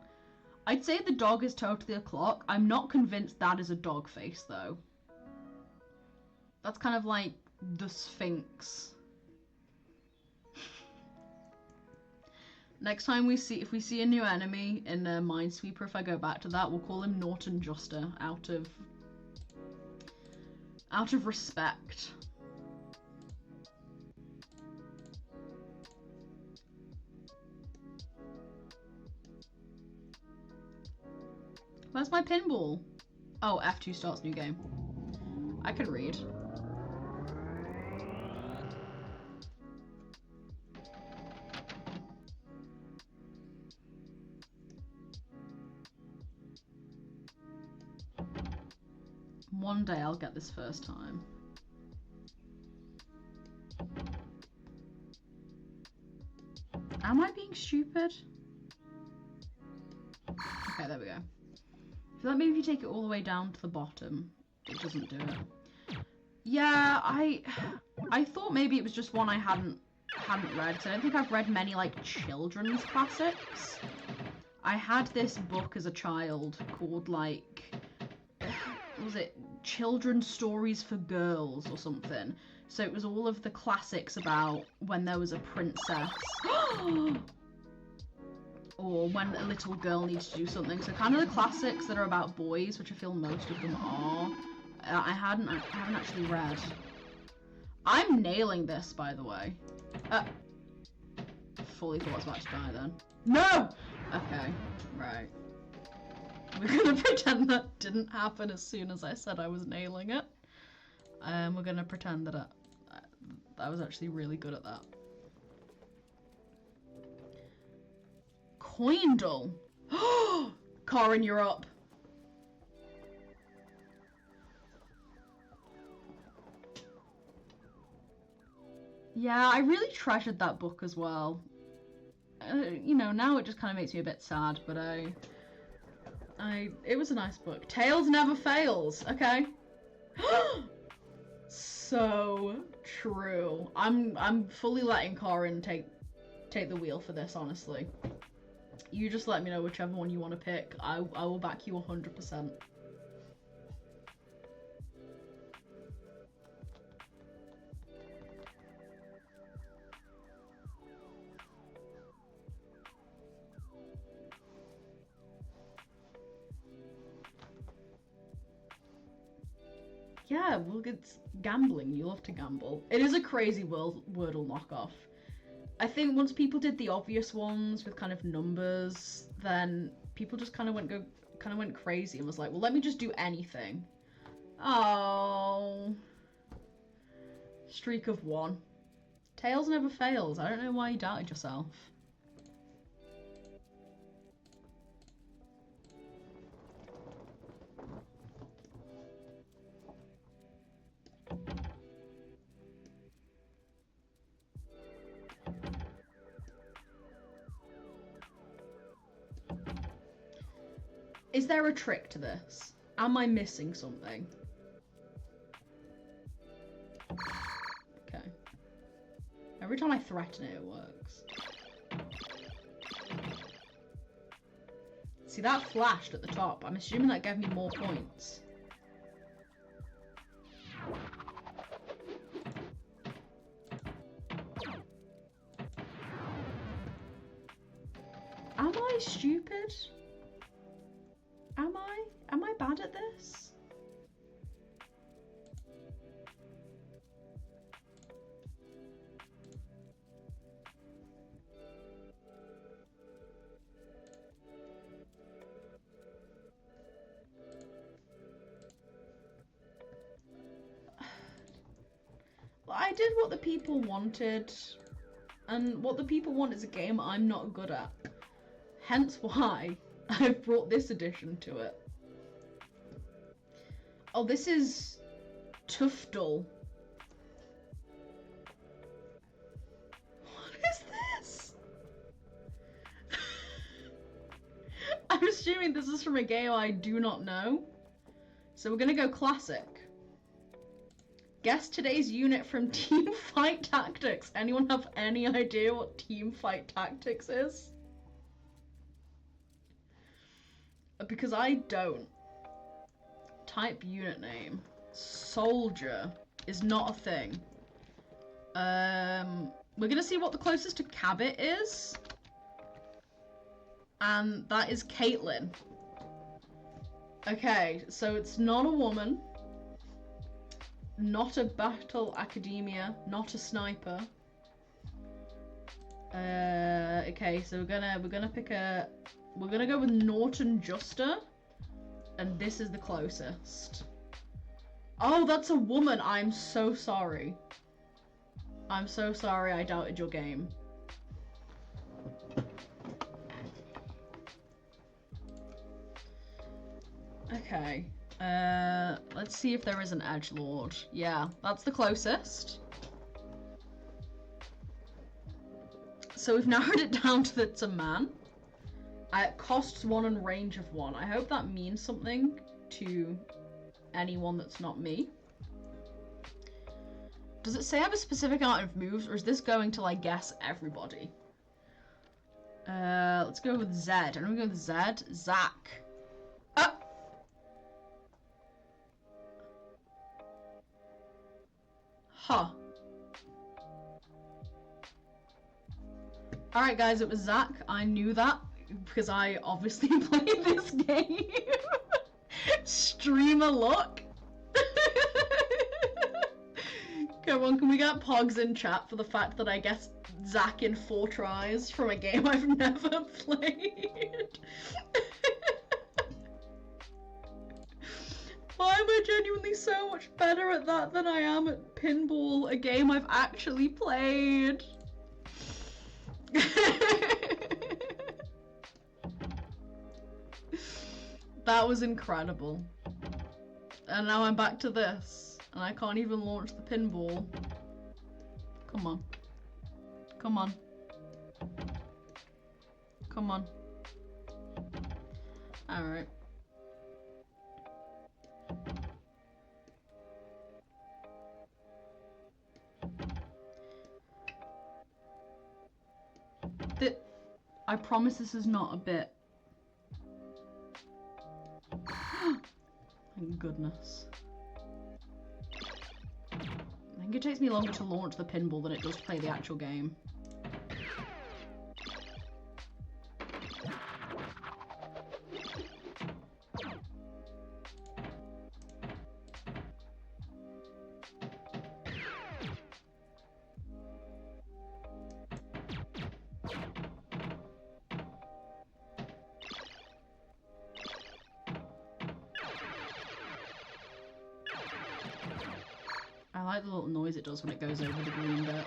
I'd say the dog is totally a clock. I'm not convinced that is a dog face, though. That's kind of like the Sphinx. Next time if we see a new enemy in Minesweeper, if I go back to that, we'll call him Norton Juster out of respect. Where's my pinball? Oh, F2 starts new game. I can read. One day I'll get this first time. Am I being stupid? Okay, there we go. I feel like maybe if you take it all the way down to the bottom, it doesn't do it. Yeah, I thought maybe it was just one I hadn't read, because I don't think I've read many like children's classics. I had this book as a child called like, what was it, Children's Stories for Girls or something. So it was all of the classics about when there was a princess. Or when a little girl needs to do something. So kind of the classics that are about boys, which I feel most of them are. I haven't actually read. I'm nailing this, by the way. Fully thought I was about to die then. No! Okay, right. We're gonna pretend that didn't happen as soon as I said I was nailing it. We're gonna pretend that I was actually really good at that. Coindle. Corin, you're up. Yeah, I really treasured that book as well. You know, now it just kind of makes me a bit sad, but it was a nice book. Tails Never Fails. Okay. So true. I'm fully letting Corin take the wheel for this, honestly. You just let me know whichever one you want to pick. I will back you 100%. Yeah, well, it's gambling. You love to gamble. It is a crazy Wordle knockoff. I think once people did the obvious ones with kind of numbers, then people just kind of went crazy and was like, well, let me just do anything. Oh, streak of 1. Tails Never Fails. I don't know why you doubted yourself. Is there a trick to this? Am I missing something? Okay. Every time I threaten it, it works. See, that flashed at the top. I'm assuming that gave me more points. Am I stupid? Am I bad at this? did what the people wanted, and what the people want is a game I'm not good at. Hence why I've brought this addition to it. Oh, this is Tuftle. What is this? I'm assuming this is from a game I do not know. So we're gonna go classic. Guess today's unit from Team Fight Tactics. Anyone have any idea what Team Fight Tactics is? Because I don't. Type unit name. Soldier is not a thing. We're gonna see what the closest to cabbit is. And that is Caitlin. Okay, so it's not a woman. Not a battle academia, not a sniper. Okay, so we're gonna pick a. We're gonna go with Norton Juster, and this is the closest. Oh, that's a woman. I'm so sorry. I'm so sorry. I doubted your game. Okay. Let's see if there is an edgelord. Yeah, that's the closest. So we've narrowed it down to that it's a man. It costs 1 and range of 1. I hope that means something to anyone that's not me. Does it say I have a specific amount of moves, or is this going to, like, guess everybody? Let's go with Z. I'm gonna go with Z. Zach. Huh. Alright guys, it was Zach. I knew that because I obviously played this game. Streamer luck. Come on, can we get Pogs in chat for the fact that I guessed Zach in 4 tries from a game I've never played? Why am I genuinely so much better at that than I am at pinball, a game I've actually played? That was incredible. And now I'm back to this, and I can't even launch the pinball. Come on. Come on. Come on. Alright. I promise this is not a bit. Thank goodness. I think it takes me longer to launch the pinball than it does to play the actual game. I like the little noise it does when it goes over the green bit.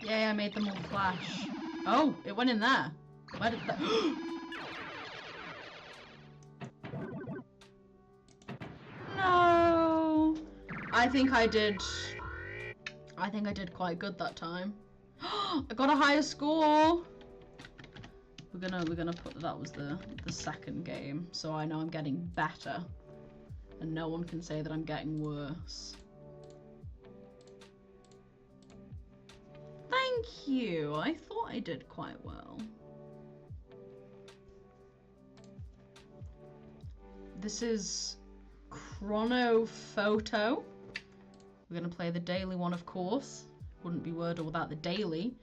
Yay, I made them all flash. Oh, it went in there. Where did that... No! I think I did quite good that time. I got a higher score! We're gonna put that was the second game, so I know I'm getting better, and no one can say that I'm getting worse. Thank you. I thought I did quite well. This is Chrono Photo. We're gonna play the daily one, of course. Wouldn't be Wordle without the daily.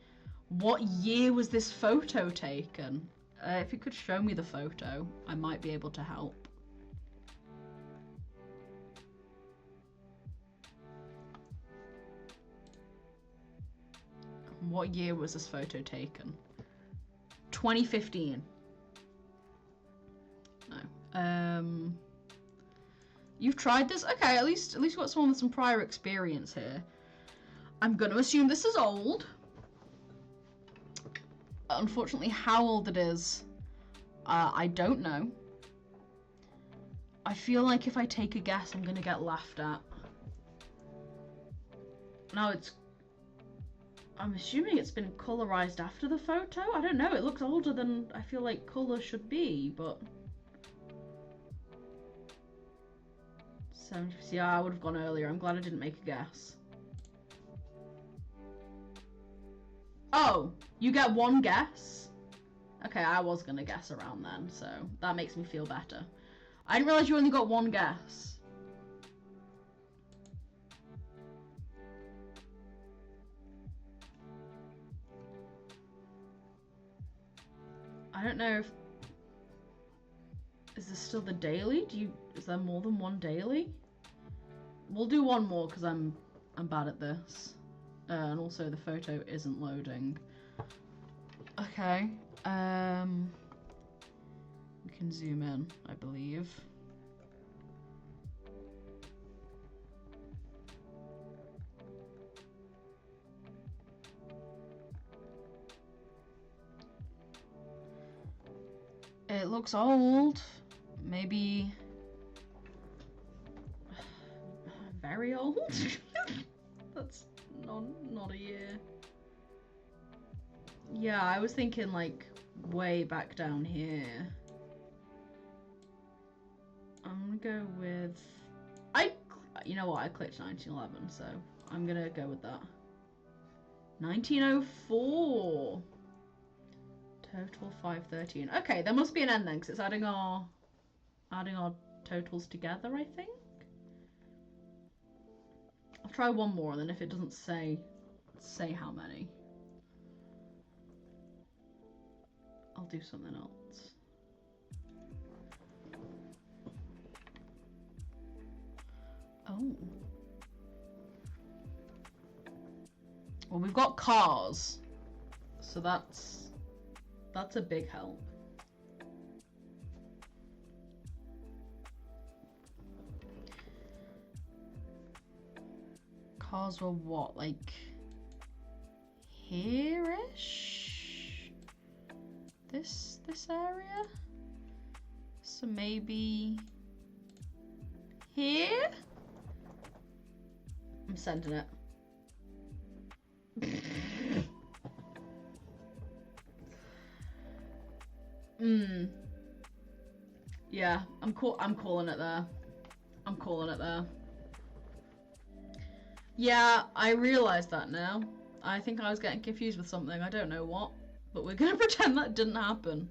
What year was this photo taken? If you could show me the photo, I might be able to help. What year was this photo taken? 2015. No. You've tried this? Okay, at least we got someone with some prior experience here. I'm gonna assume this is old. Unfortunately, how old it is, I don't know. I feel like if I take a guess, I'm gonna get laughed at. Now I'm assuming it's been colorized after the photo? I don't know, it looks older than I feel like color should be, but... Yeah, I would have gone earlier. I'm glad I didn't make a guess. Oh, you get one guess? Okay, I was gonna guess around then, so that makes me feel better. I didn't realize you only got one guess. I don't know if... Is this still the daily? Is there more than one daily? We'll do one more because I'm bad at this. And also the photo isn't loading. Okay. We can zoom in, I believe. It looks old. Maybe very old. That's not a year. Yeah, I was thinking like way back down here. I'm gonna go with you know what, I clicked 1911, so I'm gonna go with that. 1904. Total 513. Okay, there must be an end then, because it's adding our totals together, I think. I'll try one more, and then if it doesn't say how many, I'll do something else. Oh. Well, we've got cars, so that's a big help. Cars were what, like here-ish? This area? So maybe here? I'm sending it. Yeah, I'm calling it there. I'm calling it there. Yeah, I realised that now. I think I was getting confused with something. I don't know what. But we're gonna pretend that didn't happen.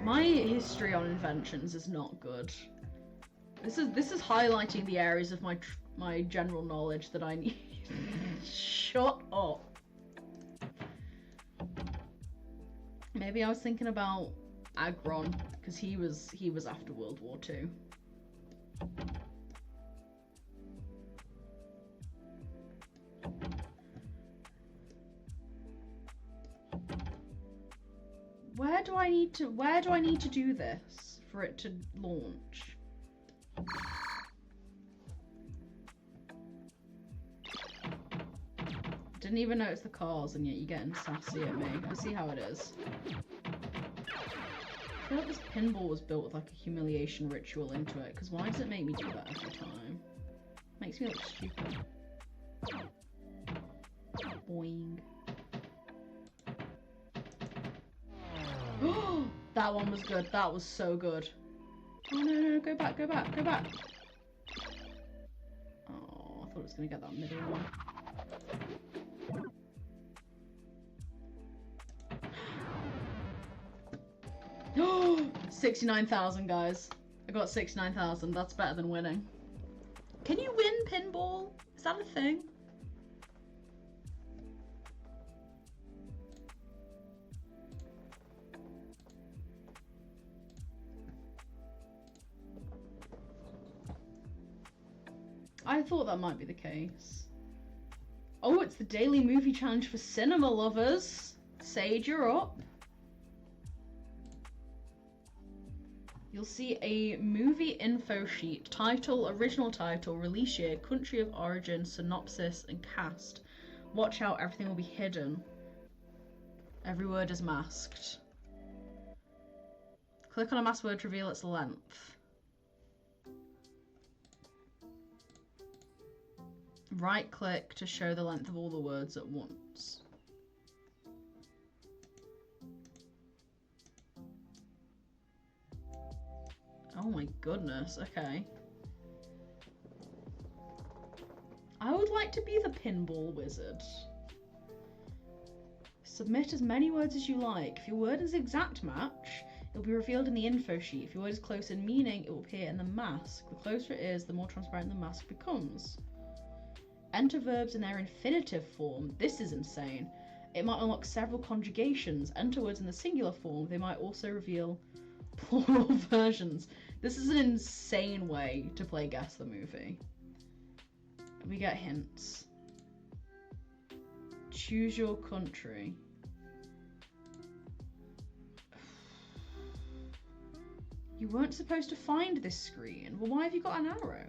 My history on inventions is not good. This is highlighting the areas of my general knowledge that I need. Shut up. Maybe I was thinking about Agron, because he was after World War II. Where do I need to do this for it to launch? Didn't even notice the cars, and yet you're getting sassy at me. I see how it is. I feel like this pinball was built with like a humiliation ritual into it, because why does it make me do that every time? Makes me look stupid. Boing. That one was good. That was so good. Oh no, go back, go back, go back. Oh, I thought it was gonna get that middle one. 69,000, guys. I got 69,000. That's better than winning. Can you win pinball? Is that a thing? I thought that might be the case. Oh, it's the daily movie challenge for cinema lovers. Sage, you're up. You'll see a movie info sheet, title, original title, release year, country of origin, synopsis, and cast. Watch out, everything will be hidden. Every word is masked. Click on a masked word to reveal its length. Right click to show the length of all the words at once. Oh my goodness, okay. I would like to be the pinball wizard. Submit as many words as you like. If your word is exact match, it will be revealed in the info sheet. If your word is close in meaning, it will appear in the mask. The closer it is, the more transparent the mask becomes. Enter verbs in their infinitive form. This is insane. It might unlock several conjugations. Enter words in the singular form. They might also reveal plural versions. This is an insane way to play Guess the Movie. We get hints. Choose your country. You weren't supposed to find this screen. Well, why have you got an arrow?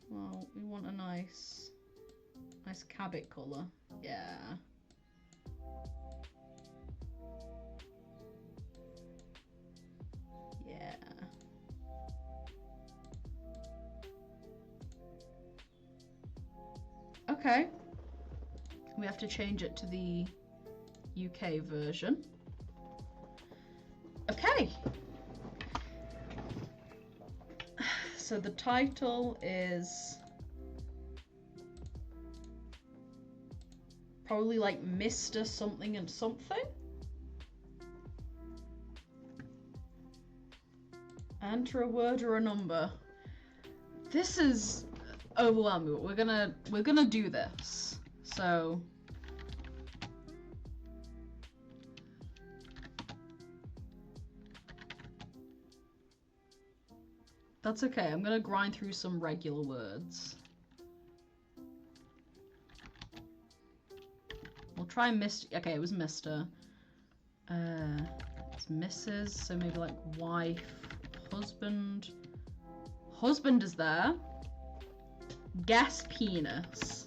Well, we want a nice cabbit colour. Yeah. Yeah. Okay. We have to change it to the UK version. Okay. So the title is probably like Mr. Something and Something. Enter a word or a number. This is overwhelming. We're gonna do this. So that's okay. I'm gonna grind through some regular words. We'll try Mr. Okay, it was Mr. It's Mrs. So maybe like wife, husband. Husband is there. Guess penis.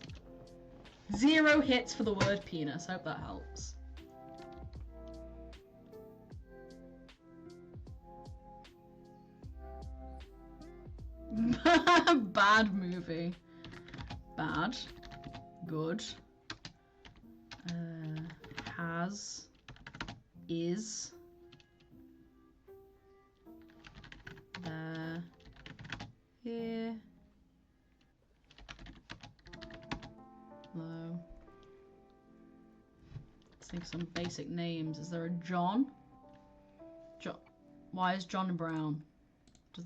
0 hits for the word penis. Hope that helps. Bad movie. Bad. Good. Has. Is. There. Here. Low. Let's think of some basic names. Is there a John? Why is John Brown? Does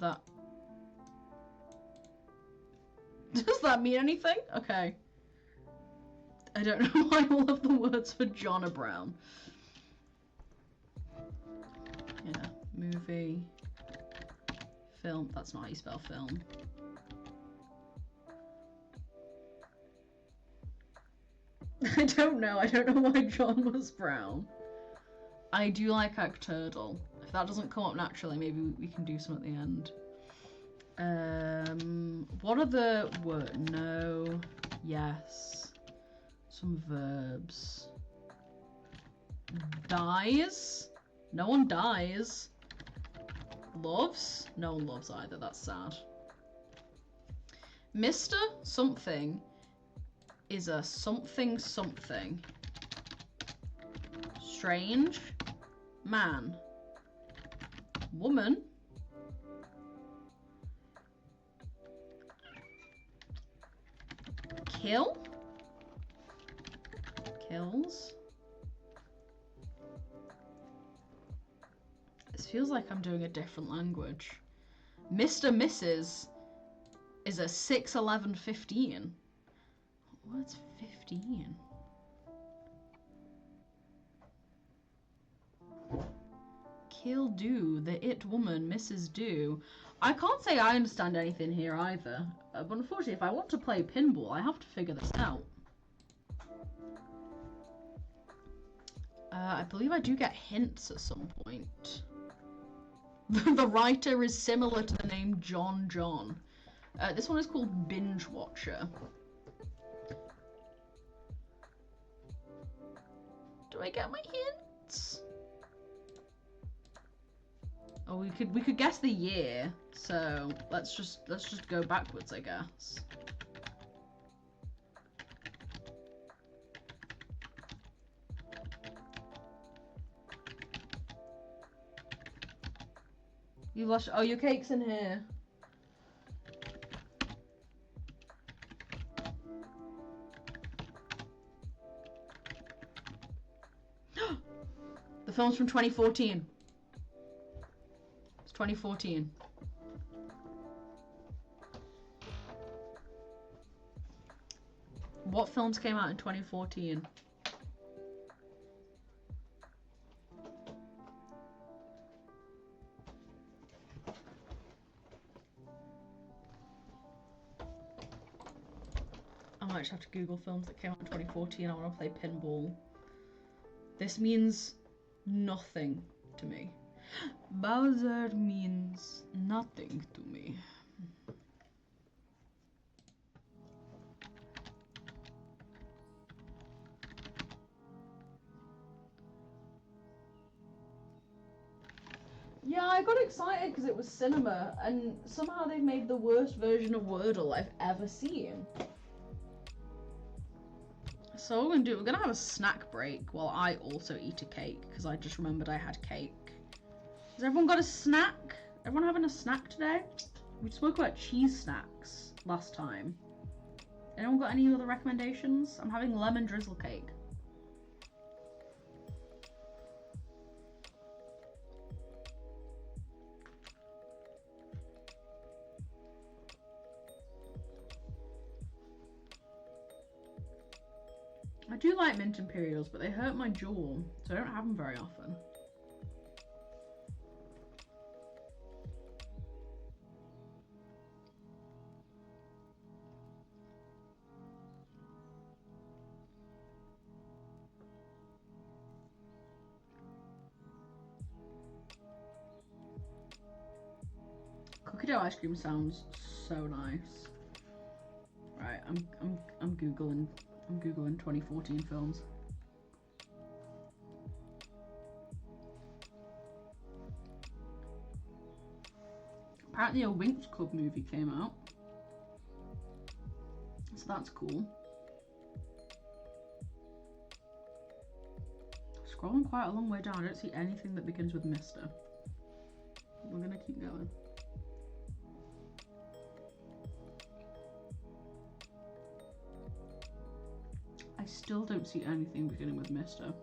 that mean anything? Okay. I don't know why all of the words for John are brown. Yeah, movie, film. That's not how you spell film. I don't know. I don't know why John was brown. I do like Turtle. If that doesn't come up naturally, maybe we can do some at the end. What are the words? No, yes. Some verbs. Dies? No one dies. Loves? No one loves either. That's sad. Mr. Something is a something something. Strange. Man. Woman. Kill. Kills. This feels like I'm doing a different language. Mr. Mrs. is a 6, 11, 15. What's 15? Kill do, the it woman, Mrs. Do. I can't say I understand anything here either. But unfortunately, if I want to play pinball, I have to figure this out. I believe I do get hints at some point. The writer is similar to the name John John. This one is called Binge Watcher. Do I get my hints? Oh, we could guess the year. So let's just go backwards, I guess. You lost. Oh, your cake's in here. The film's from 2014. It's 2014. What films came out in 2014? I might just have to Google films that came out in 2014. I want to play pinball. This means nothing to me. Bowser means nothing to me. Yeah, I got excited because it was cinema, and somehow they've made the worst version of Wordle I've ever seen. So what we're gonna have a snack break while I also eat a cake, because I just remembered I had cake. Has everyone got a snack? Everyone having a snack today? We spoke about cheese snacks last time. Anyone got any other recommendations? I'm having lemon drizzle cake. I do like mint imperials, but they hurt my jaw, so I don't have them very often. Cookie dough ice cream sounds so nice. Right, I'm googling 2014 films. Apparently a Winx Club movie came out, so that's cool. Scrolling quite a long way down, I don't see anything that begins with Mr. We're gonna keep going. I still don't see anything beginning with Mr.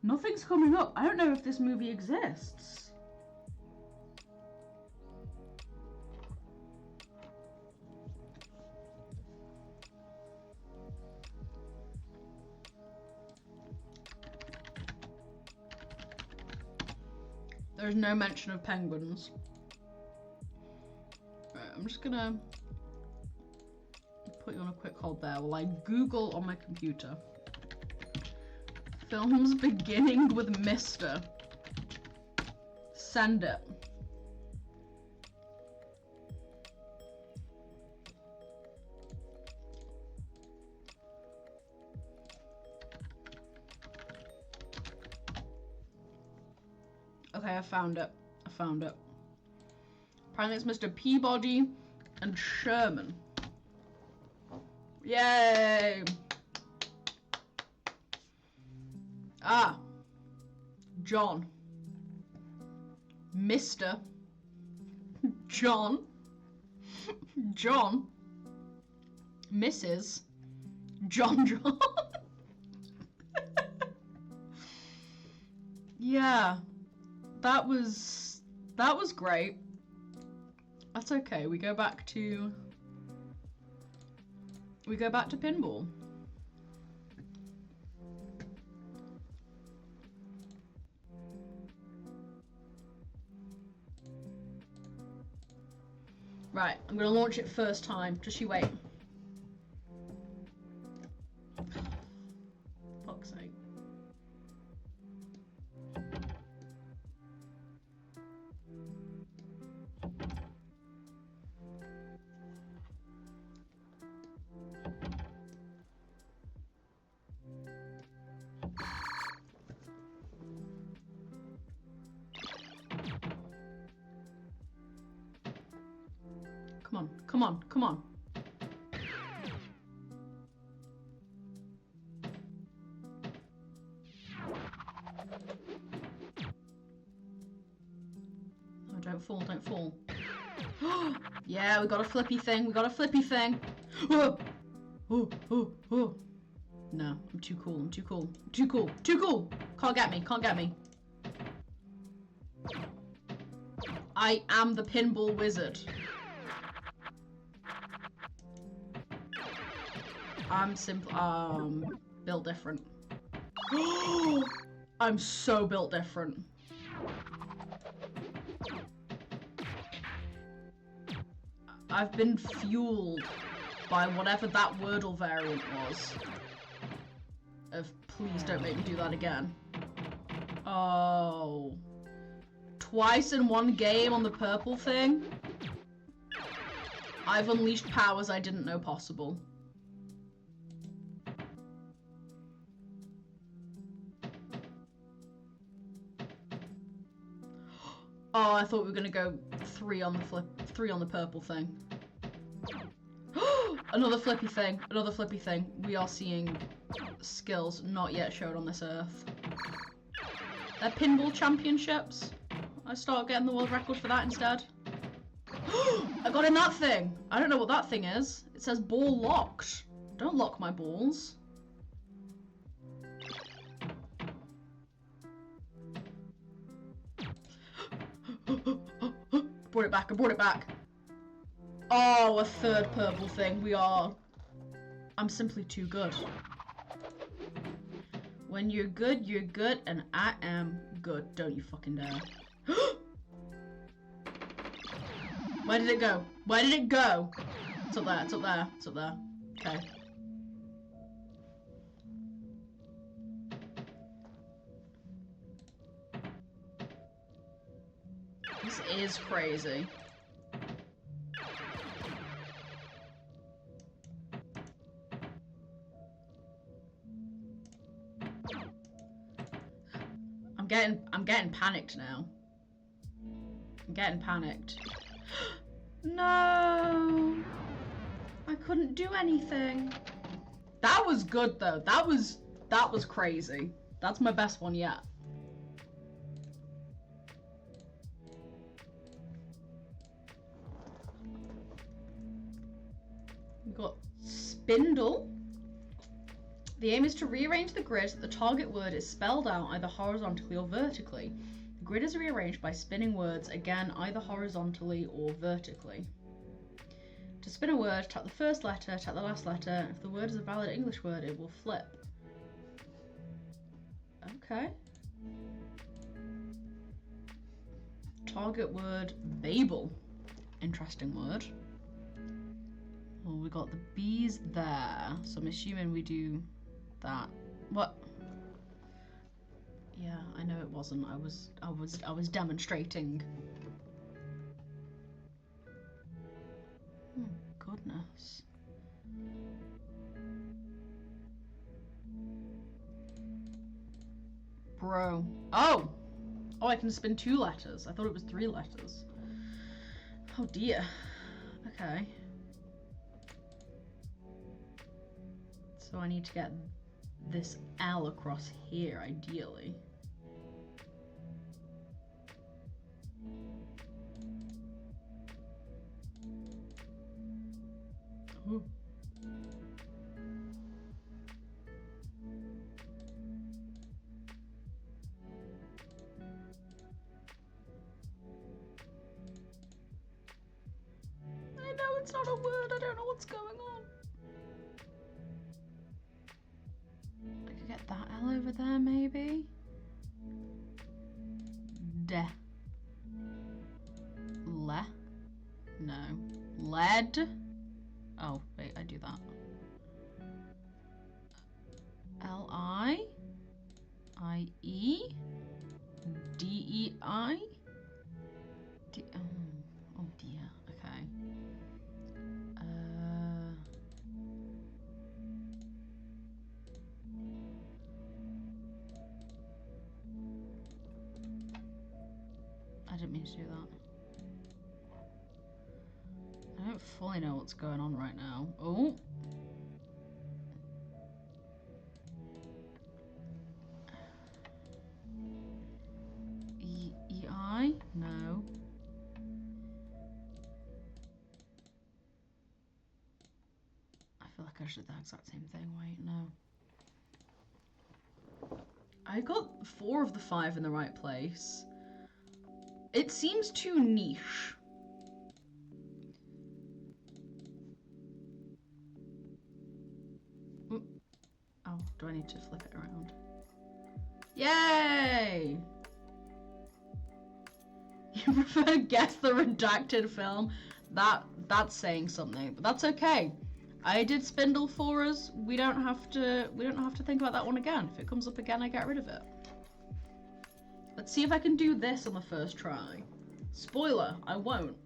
Nothing's coming up. I don't know if this movie exists. There's no mention of penguins. Right, I'm just gonna put you on a quick hold there while I Google on my computer. Films beginning with Mr. Send it. Okay, I found it. Apparently it's Mr. Peabody and Sherman. Yay! Ah. John. Mr. John. John. Mrs. John John. Yeah. That was great. That's okay. We go back to pinball. Right, I'm gonna launch it first time. Just you wait. Fuck's sake. Come on, come on, come on. Oh, don't fall, don't fall. Yeah, we got a flippy thing, we got a flippy thing. Oh, oh, oh, oh. No, I'm too cool, I'm too cool, I'm too cool, too cool. Can't get me, can't get me. I am the pinball wizard. I'm built different. I'm so built different. I've been fueled by whatever that Wordle variant was. Of please don't make me do that again. Oh. Twice in one game on the purple thing? I've unleashed powers I didn't know possible. Oh, I thought we were gonna go 3 on the purple thing. Another flippy thing, another flippy thing. We are seeing skills not yet showed on this earth. They're pinball championships. I start getting the world record for that instead. I got in that thing. I don't know what that thing is. It says ball locked. Don't lock my balls. Brought it back, I brought it back. Oh, a third purple thing. I'm simply too good. When you're good, and I am good. Don't you fucking dare. Where did it go? Where did it go? It's up there, it's up there, it's up there. Okay. This is crazy. I'm getting panicked now. I'm getting panicked. No! I couldn't do anything. That was good though. That was crazy. That's my best one yet. We've got spindle. The aim is to rearrange the grid so that the target word is spelled out either horizontally or vertically. The grid is rearranged by spinning words, again either horizontally or vertically. To spin a word, tap the first letter, tap the last letter, and if the word is a valid English word, it will flip. Okay. Target word, Babel. Interesting word. Well, we got the bees there, so I'm assuming we do that. What? Yeah, I know it wasn't. I was demonstrating. Oh, goodness. Bro. Oh! Oh, I can spin 2 letters. I thought it was 3 letters. Oh dear. Okay. So I need to get this L across here, ideally. Ooh. I know it's not a word, I don't know what's going on. I could get that L over there, maybe? De. Le? No. Lead. Oh, wait, I do that. L-I-I-E. D-E-I. Oh dear, okay. I didn't mean to do that. I don't fully know what's going on right now. Oh. E-I? No. I feel like I should do the exact same thing. Wait, no. I got 4 of the 5 in the right place. It seems too niche. Oh, do I need to flip it around? Yay! You prefer guess the redacted film? That's saying something, but that's okay. I did Spindle for us. We don't have to think about that one again. If it comes up again, I get rid of it. Let's see if I can do this on the first try. Spoiler, I won't.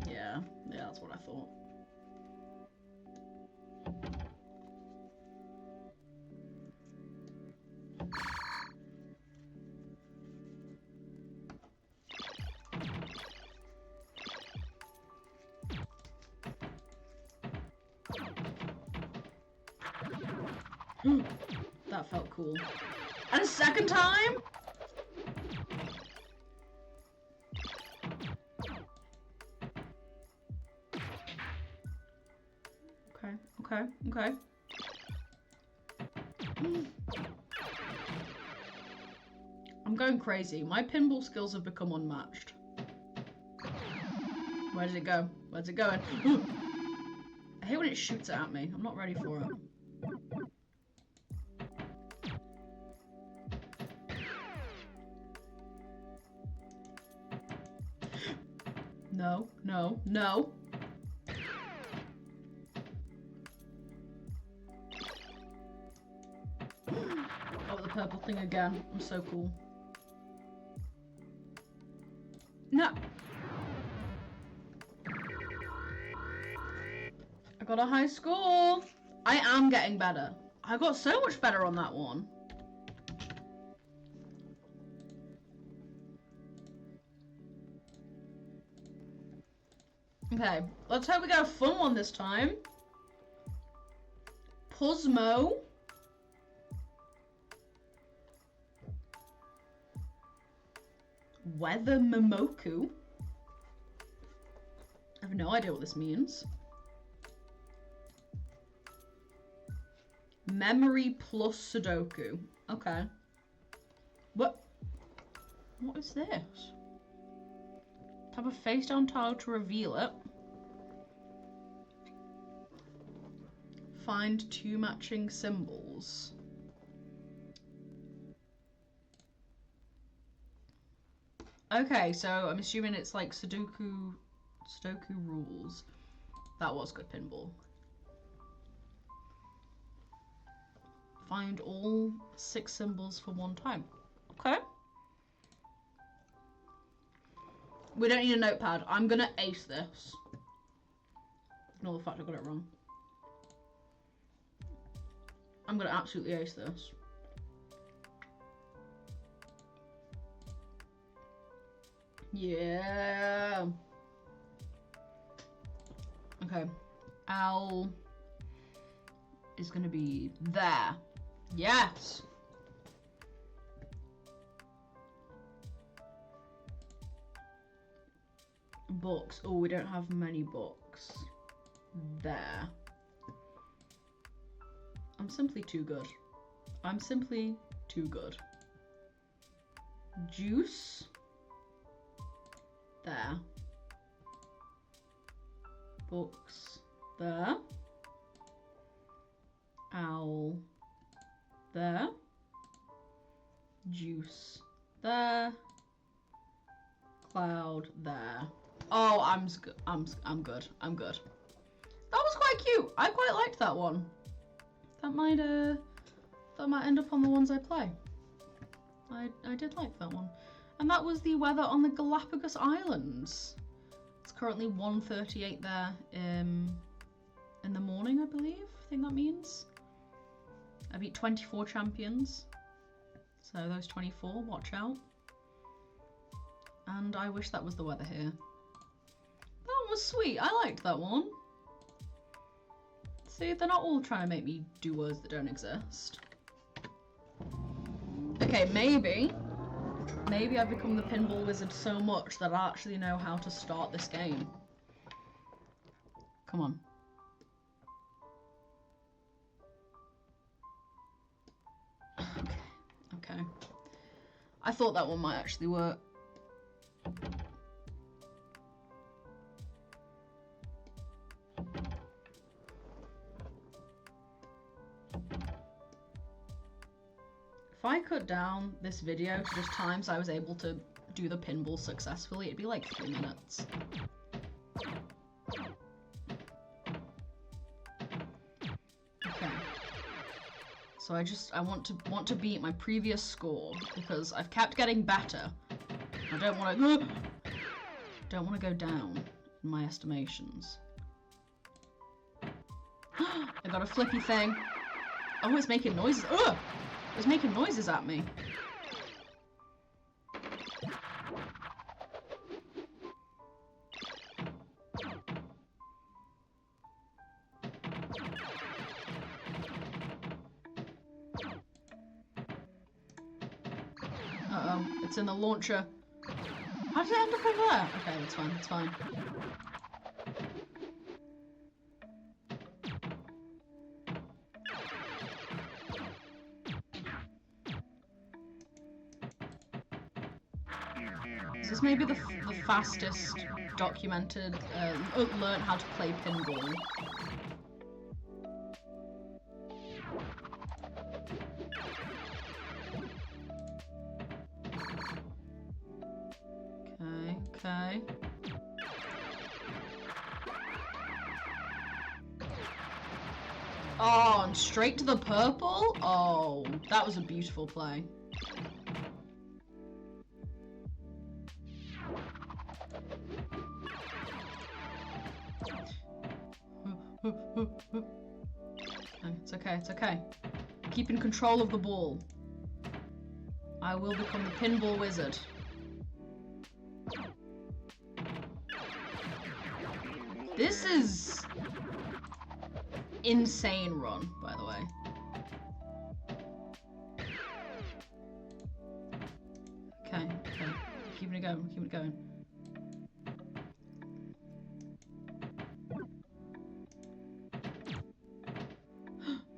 Yeah, that's what I thought. That felt cool. And a second time? Okay. I'm going crazy. My pinball skills have become unmatched. Where did it go? Where's it going? I hate when it shoots it at me. I'm not ready for it. No. Oh, the purple thing again. I'm so cool. No. I got a high score. I am getting better. I got so much better on that one. Okay, let's hope we get a fun one this time. Pusmo. Weather Momoku. I have no idea what this means. Memory plus Sudoku. Okay. What is this? Tap a face down tile to reveal it. Find 2 matching symbols. Okay, so I'm assuming it's like Sudoku rules. That was good pinball. Find all 6 symbols for one time. Okay. We don't need a notepad. I'm gonna ace this. Ignore the fact I got it wrong. I'm gonna absolutely ace this. Yeah. Okay. Owl is gonna be there. Yes. Books. Oh, we don't have many books. There. I'm simply too good. I'm simply too good. Juice. There. Books. There. Owl. There. Juice. There. cloud there. Oh, I'm good. I'm good. That was quite cute. I quite liked that one. That might end up on the ones I play. I did like that one. And that was the weather on the Galapagos Islands. It's currently 1:38 there in the morning, I believe. I think that means. I beat 24 champions. So those 24, watch out. And I wish that was the weather here. That was sweet. I liked that one. See, they're not all trying to make me do words that don't exist. Okay, maybe I've become the pinball wizard so much that I actually know how to start this game. Come on. Okay. I thought that one might actually work. If I cut down this video to just times I was able to do the pinball successfully, it'd be like 3 minutes. Okay. So I want to beat my previous score because I've kept getting better. I don't want to go down in my estimations. I got a flippy thing. Oh, it's making noises. Ugh! It was making noises at me. Uh-oh, it's in the launcher. How did it end up over there? Okay, that's fine, that's fine. This may be the fastest documented, learn how to play pinball. Okay. Oh, and straight to the purple? Oh, that was a beautiful play. It's okay, it's okay. Keep in control of the ball. I will become the pinball wizard. This is insane run, by the way. Okay, okay. Keeping it going, keeping it going.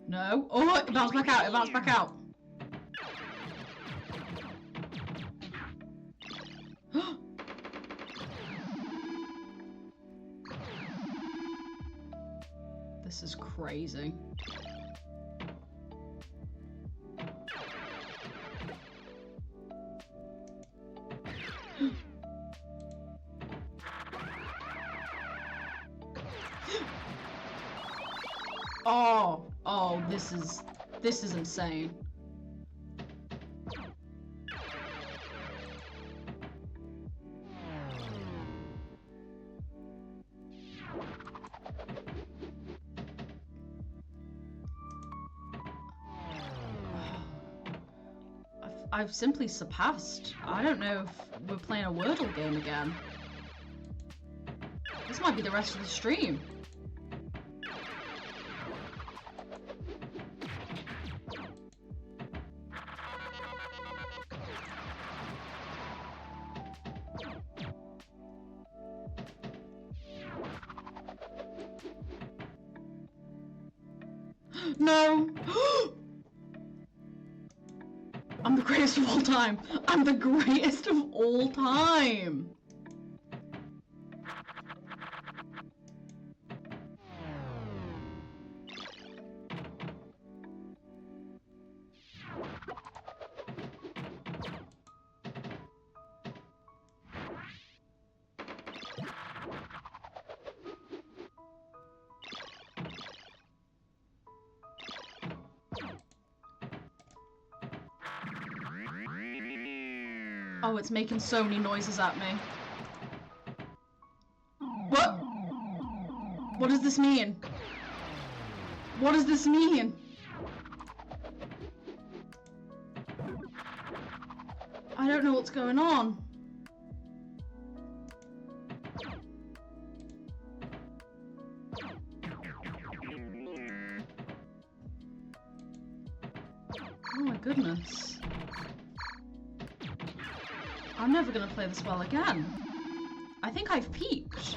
No. Oh, it bounced back out, it bounced back out. This is crazy. Oh, this is insane. I've simply surpassed. I don't know if we're playing a Wordle game again. This might be the rest of the stream. No! I'm the greatest of all time! I'm the greatest of all time! Oh, it's making so many noises at me. What? What does this mean? What does this mean? I don't know what's going on. Oh my goodness. I'm never gonna play this well again. I think I've peaked.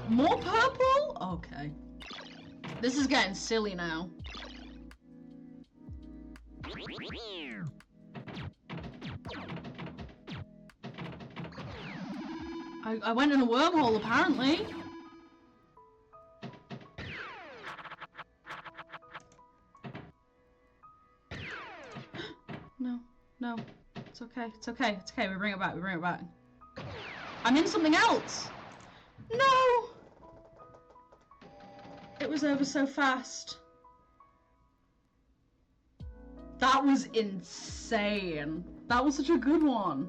More purple? Okay. This is getting silly now. I went in a wormhole, apparently. No. It's okay. It's okay. It's okay. We bring it back. We bring it back. I'm in something else. No! It was over so fast. That was insane. That was such a good one.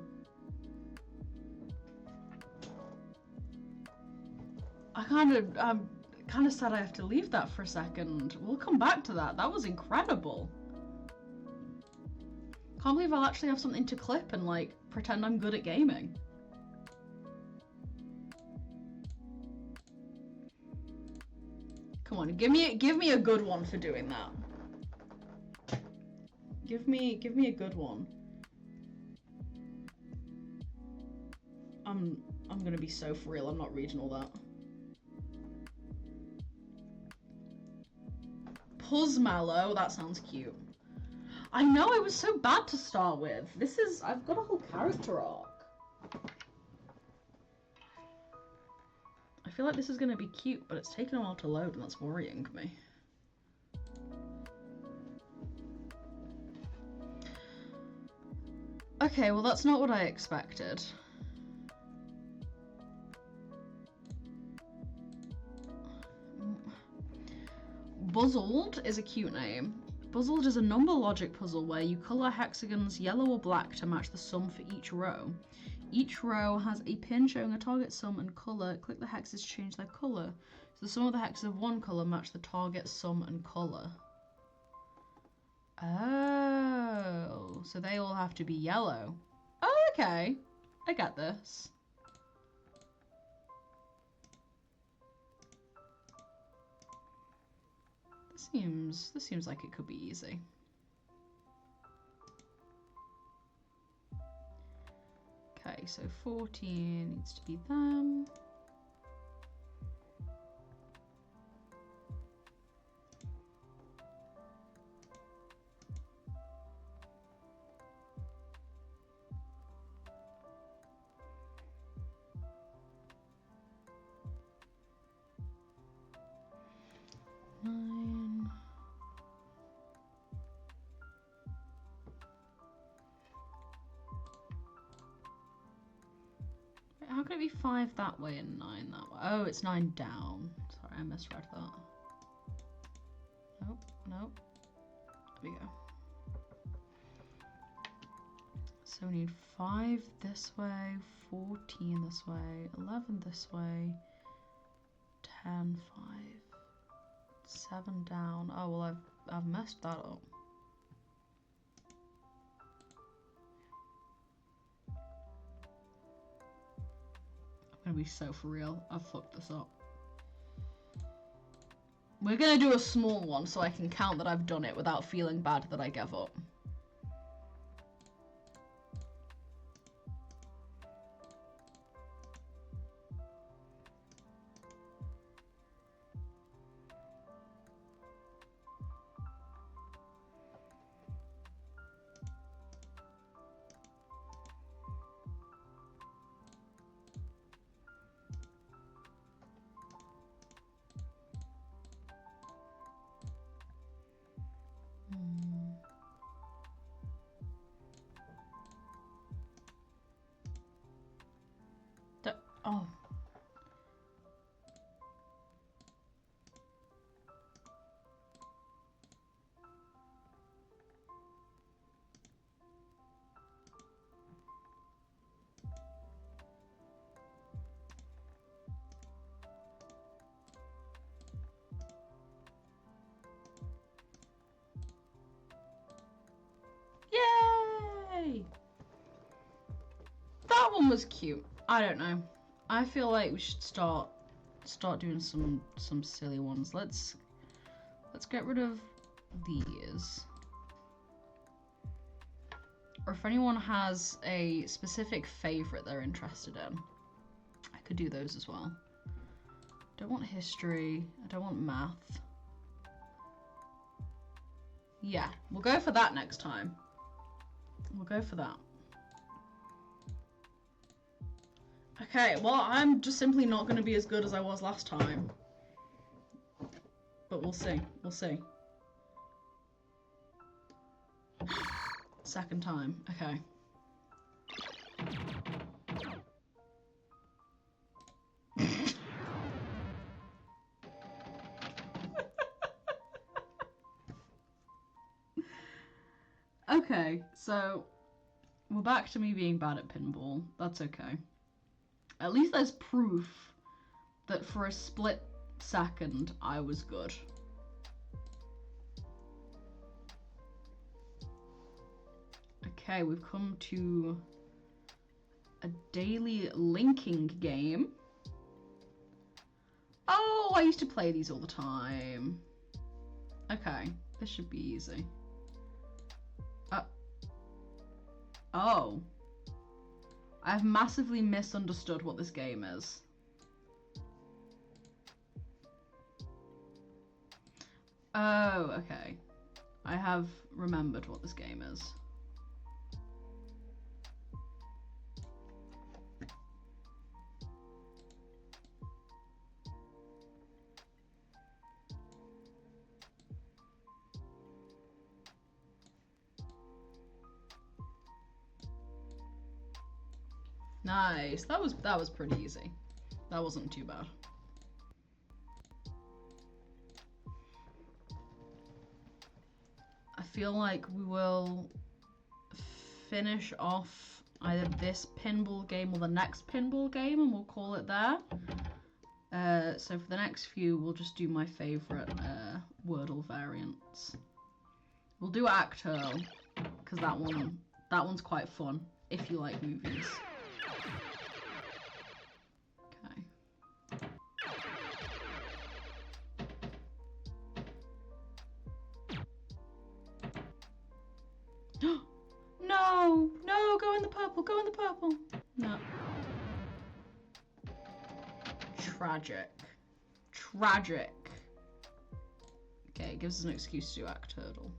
I'm kind of sad I have to leave that for a second. We'll come back to that. That was incredible. Can't believe I'll actually have something to clip and like pretend I'm good at gaming. Come on, give me a good one for doing that. Give me a good one. I'm gonna be so for real. I'm not reading all that. Puzzmallow, that sounds cute. I know, I was so bad to start with. I've got a whole character arc. I feel like this is gonna be cute, but it's taken a while to load and that's worrying me. Okay, well that's not what I expected. Buzzled is a cute name. Buzzled is a number logic puzzle where you colour hexagons yellow or black to match the sum for each row. Each row has a pin showing a target sum and colour. Click the hexes to change their colour. So the sum of the hexes of one colour match the target sum and colour. Oh, so they all have to be yellow. Oh, okay. I get this. This seems like it could be easy. Okay, so 14 needs to be them. How can it be 5 that way and 9 that way? Oh, it's 9 down. Sorry, I misread that. Nope. There we go. So we need 5 this way, 14 this way, 11 this way, 10, 5, 7 down. Oh, well, I've messed that up. I'm gonna be so for real. I've fucked this up. We're gonna do a small one so I can count that I've done it without feeling bad that I gave up. Oh. that one was cute. I don't know. I feel like we should start doing some silly ones. Let's get rid of these. Or if anyone has a specific favorite they're interested in, I could do those as well. I don't want history. I don't want math. Yeah, we'll go for that next time. We'll go for that. Okay, well, I'm just simply not going to be as good as I was last time. But we'll see. We'll see. Second time. Okay. Okay, so we're back to me being bad at pinball. That's okay. At least there's proof that for a split second I was good. Okay, we've come to a daily linking game. Oh, I used to play these all the time. Okay, this should be easy. Oh. I've massively misunderstood what this game is. Oh, okay. I have remembered what this game is. Nice. That was pretty easy. That wasn't too bad. I feel like we will finish off either this pinball game or the next pinball game and we'll call it there. So for the next few, we'll just do my favourite Wordle variants. We'll do Act Hurl, because that one's quite fun, if you like movies. No! No! Go in the purple! Go in the purple! No. Tragic. Tragic. Okay, it gives us an excuse to do Act Hurdle.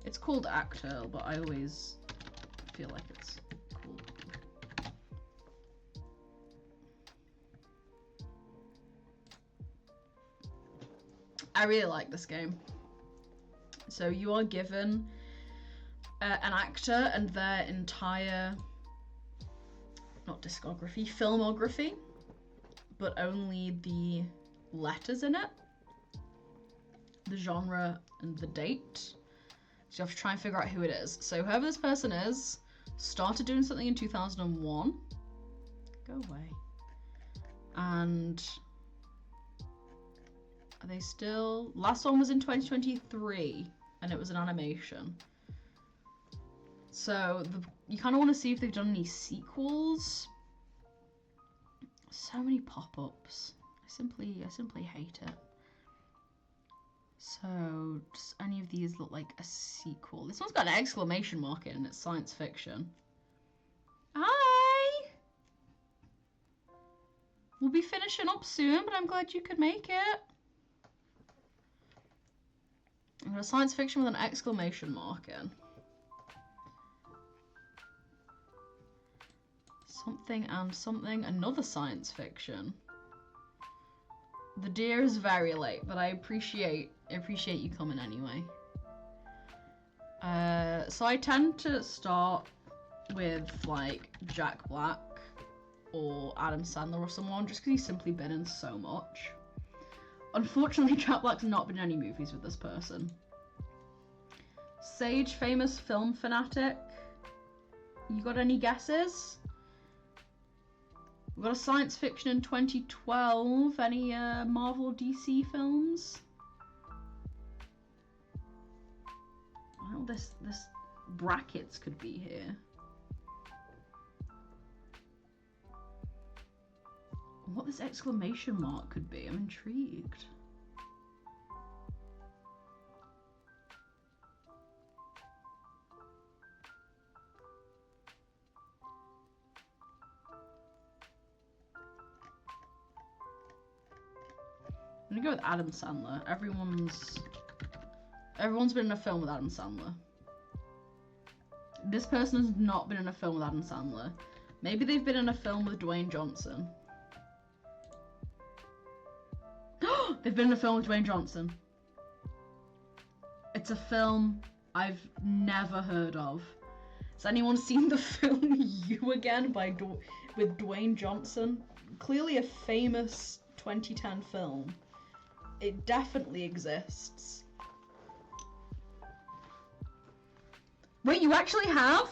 It's called Act Hurl, but I always feel like it's cool. I really like this game. So you are given an actor and their entire, not discography, filmography, but only the letters in it, the genre and the date. So you have to try and figure out who it is. So whoever this person is started doing something in 2001. Go away. And are they still? Last one was in 2023 and it was an animation. So you kind of want to see if they've done any sequels. So many pop-ups. I simply hate it. So does any of these look like a sequel? This one's got an exclamation mark in and it's science fiction. Hi! We'll be finishing up soon, but I'm glad you could make it. I've got a science fiction with an exclamation mark in. Something and something, another science fiction. The deer is very late, but I appreciate you coming anyway. So I tend to start with like Jack Black or Adam Sandler or someone, just because he's simply been in so much. Unfortunately, Jack Black's not been in any movies with this person. Sage, famous film fanatic. You got any guesses? We've got a science fiction in 2012. Any Marvel DC films? Well, this brackets could be here. what this exclamation mark could be. I'm intrigued. I'm gonna go with Adam Sandler. Everyone's been in a film with Adam Sandler. This person has not been in a film with Adam Sandler. Maybe they've been in a film with Dwayne Johnson. They've been in a film with Dwayne Johnson. It's a film I've never heard of. Has anyone seen the film You Again with Dwayne Johnson? Clearly a famous 2010 film. It definitely exists. Wait, you actually have?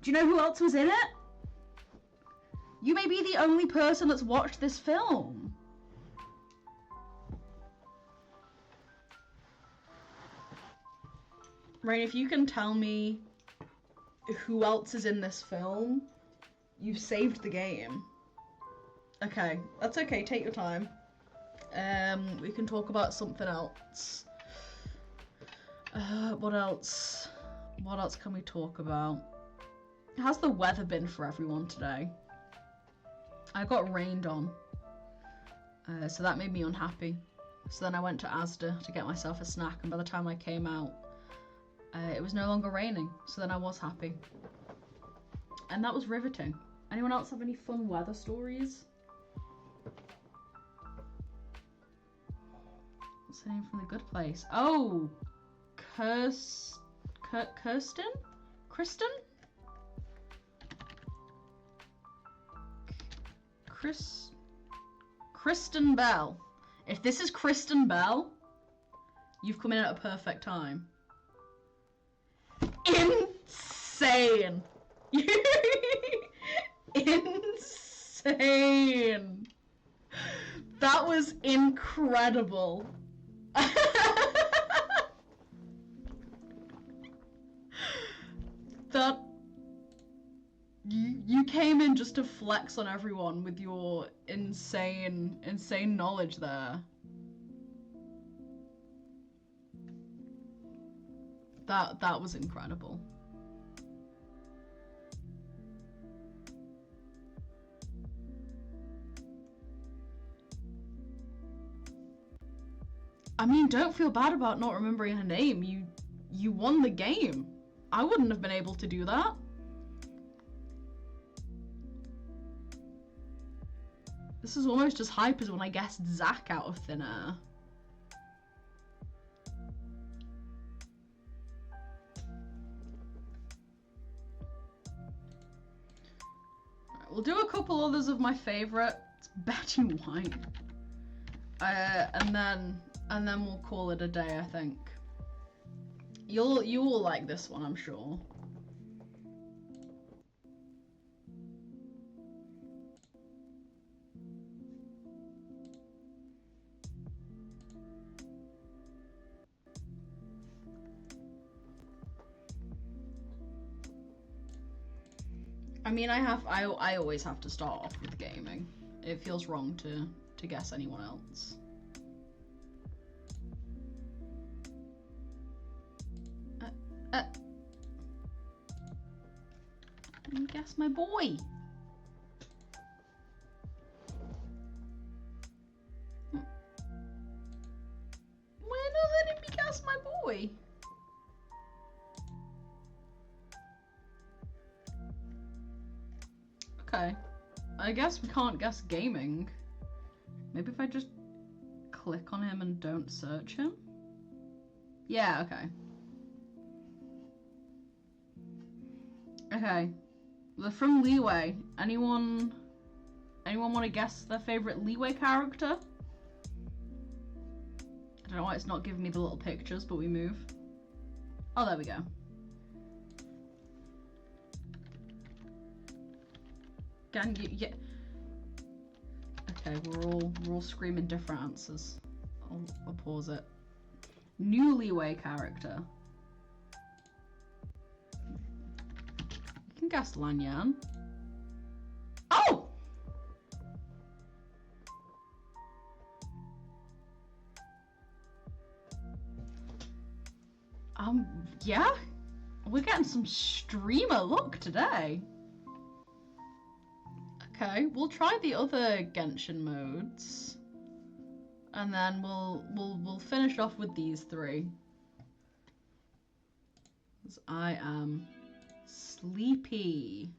Do you know who else was in it? You may be the only person that's watched this film. Rain, if you can tell me who else is in this film, you've saved the game. Okay, that's okay, take your time. We can talk about something else. What else? What else can we talk about? How's the weather been for everyone today? I got rained on, so that made me unhappy. So then I went to Asda to get myself a snack, and by the time I came out, it was no longer raining, so then I was happy. And that was riveting. Anyone else have any fun weather stories? What's the name from The Good Place? Oh! Kristen? Kristen Bell. If this is Kristen Bell, you've come in at a perfect time. Insane! Insane! That was incredible. That you came in just to flex on everyone with your insane knowledge there. That was incredible. I mean, don't feel bad about not remembering her name. You won the game. I wouldn't have been able to do that. This is almost as hype as when I guessed Zach out of thin air. Right, we'll do a couple others of my favourite. It's Betty White. And then we'll call it a day, I think. You will like this one, I'm sure. I mean, I always have to start off with gaming. It feels wrong to guess anyone else. Let me guess my boy. Why not letting me guess my boy? Okay. I guess we can't guess gaming. Maybe if I just click on him and don't search him? Yeah, okay. Okay. They're from Leeway. Anyone want to guess their favourite Leeway character? I don't know why it's not giving me the little pictures, but we move. Oh, there we go. Can you yeah. Okay, we're all screaming different answers. I'll pause it. New Leeway character. You can guess Lanyan. Oh! We're getting some streamer luck today. Okay, we'll try the other Genshin modes. And then we'll finish off with these 3. 'Cause I am sleepy.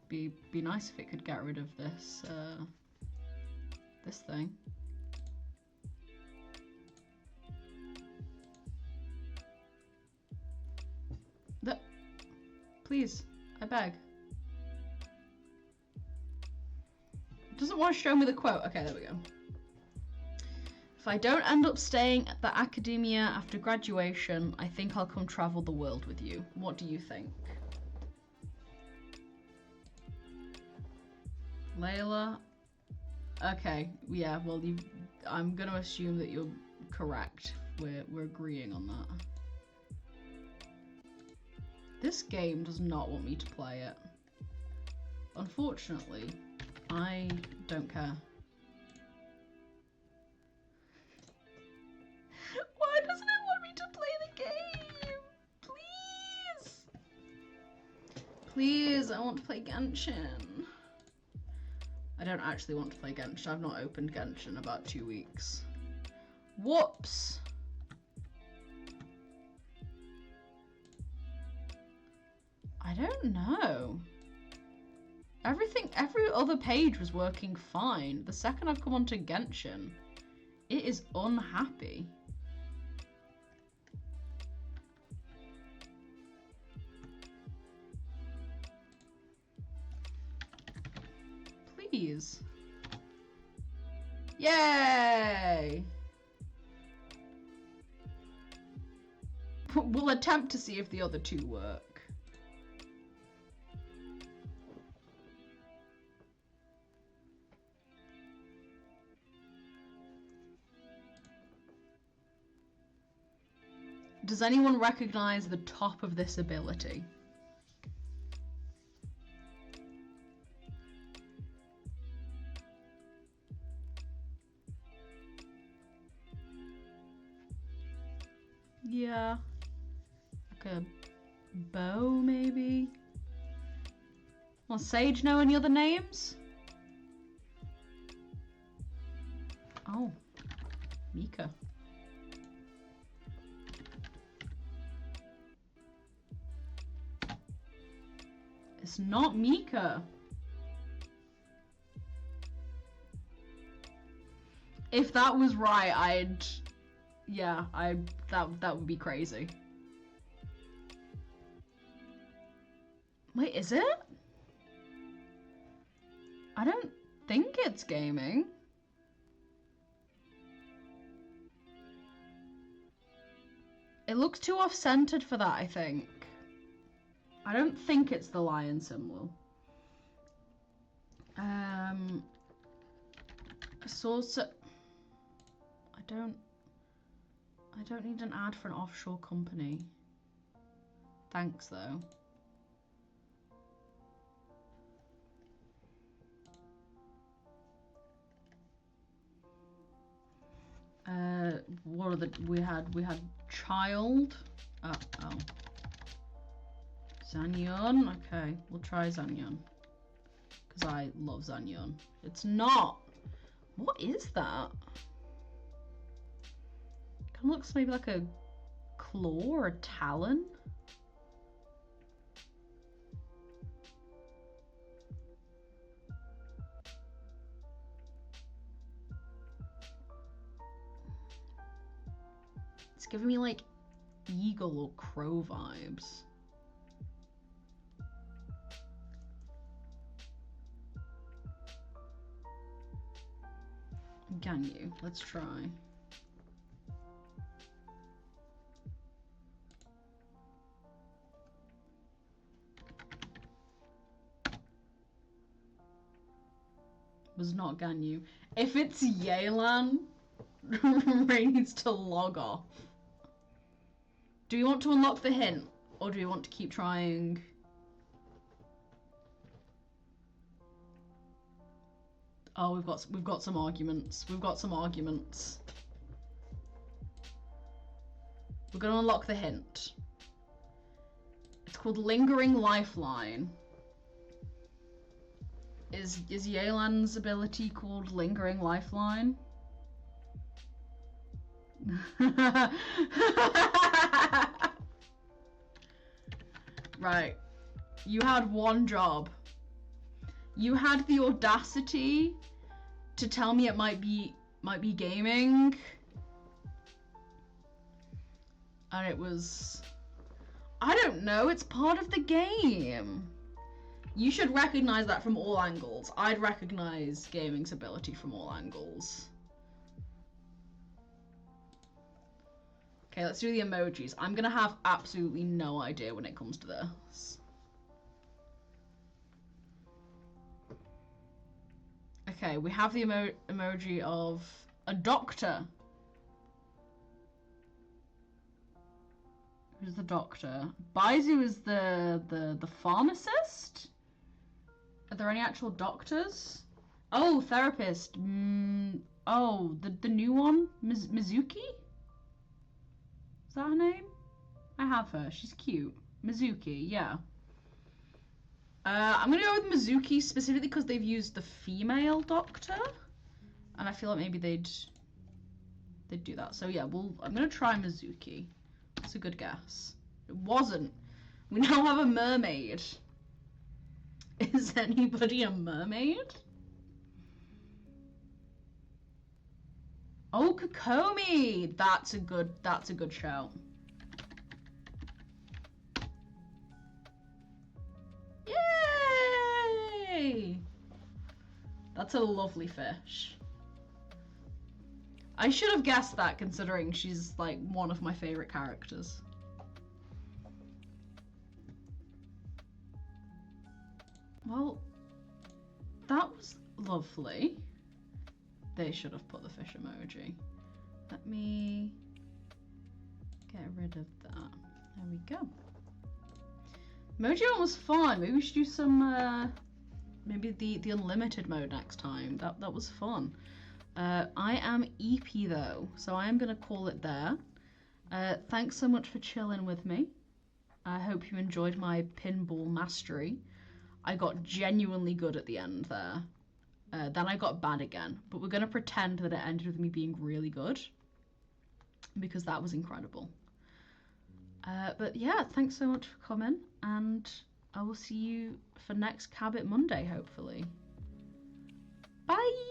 Be nice if it could get rid of this this thing. Please, I beg. It doesn't want to show me the quote. Okay, there we go. If I don't end up staying at the academia after graduation, I think I'll come travel the world with you. What do you think? Layla? Okay, yeah, well, I'm gonna assume that you're correct. We're agreeing on that. This game does not want me to play it. Unfortunately, I don't care. Why doesn't it want me to play the game? Please! Please, I want to play Genshin. I don't actually want to play Genshin. I've not opened Genshin in about 2 weeks. Whoops! I don't know. Every other page was working fine. The second I've come onto Genshin, it is unhappy. Please. Yay! We'll attempt to see if the other 2 work. Does anyone recognize the top of this ability? Yeah. Like a bow, maybe? Well, Sage know any other names? Oh. Mika. It's not Mika. If that was right, that would be crazy. Wait, is it? I don't think it's gaming. It looks too off-centered for that, I think. I don't think it's the lion symbol. Source. I don't need an ad for an offshore company. Thanks, though. What are the we had child. Oh. Zanyon? Okay, we'll try Zanyon. Because I love Zanyon. It's not! What is that? Kind of looks maybe like a claw or a talon. It's giving me like eagle or crow vibes. Ganyu, let's try. Was not Ganyu. If it's Yelan, Ray needs to log off. Do we want to unlock the hint, or do we want to keep trying? Oh, we've got some arguments. We've got some arguments. We're gonna unlock the hint. It's called Lingering Lifeline. Is Yelan's ability called Lingering Lifeline? Right. You had one job. You had the audacity to tell me it might be gaming. And it was... I don't know, it's part of the game. You should recognize that from all angles. I'd recognize gaming's ability from all angles. Okay, let's do the emojis. I'm gonna have absolutely no idea when it comes to this. Okay, we have the emoji of a doctor. Who's the doctor? Baizu is the pharmacist? Are there any actual doctors? Oh, therapist. Oh, the new one? Mizuki? Is that her name? I have her. She's cute. Mizuki, yeah. I'm gonna go with Mizuki specifically because they've used the female doctor. And I feel like maybe they'd do that. So yeah, I'm gonna try Mizuki. That's a good guess. It wasn't. We now have a mermaid. Is anybody a mermaid? Oh, Kokomi! That's a good shout. Yay! That's a lovely fish. I should have guessed that considering she's like one of my favorite characters. Well, that was lovely. They should have put the fish emoji. Let me get rid of that. There we go. Emoji one was fun. Maybe we should do some, maybe the unlimited mode next time. That was fun. I am EP though, so I am gonna call it there. Thanks so much for chilling with me. I hope you enjoyed my pinball mastery. I got genuinely good at the end there. Then I got bad again, but we're gonna pretend that it ended with me being really good because that was incredible. But yeah, thanks so much for coming, and I will see you for next Cabbit Monday, hopefully. Bye!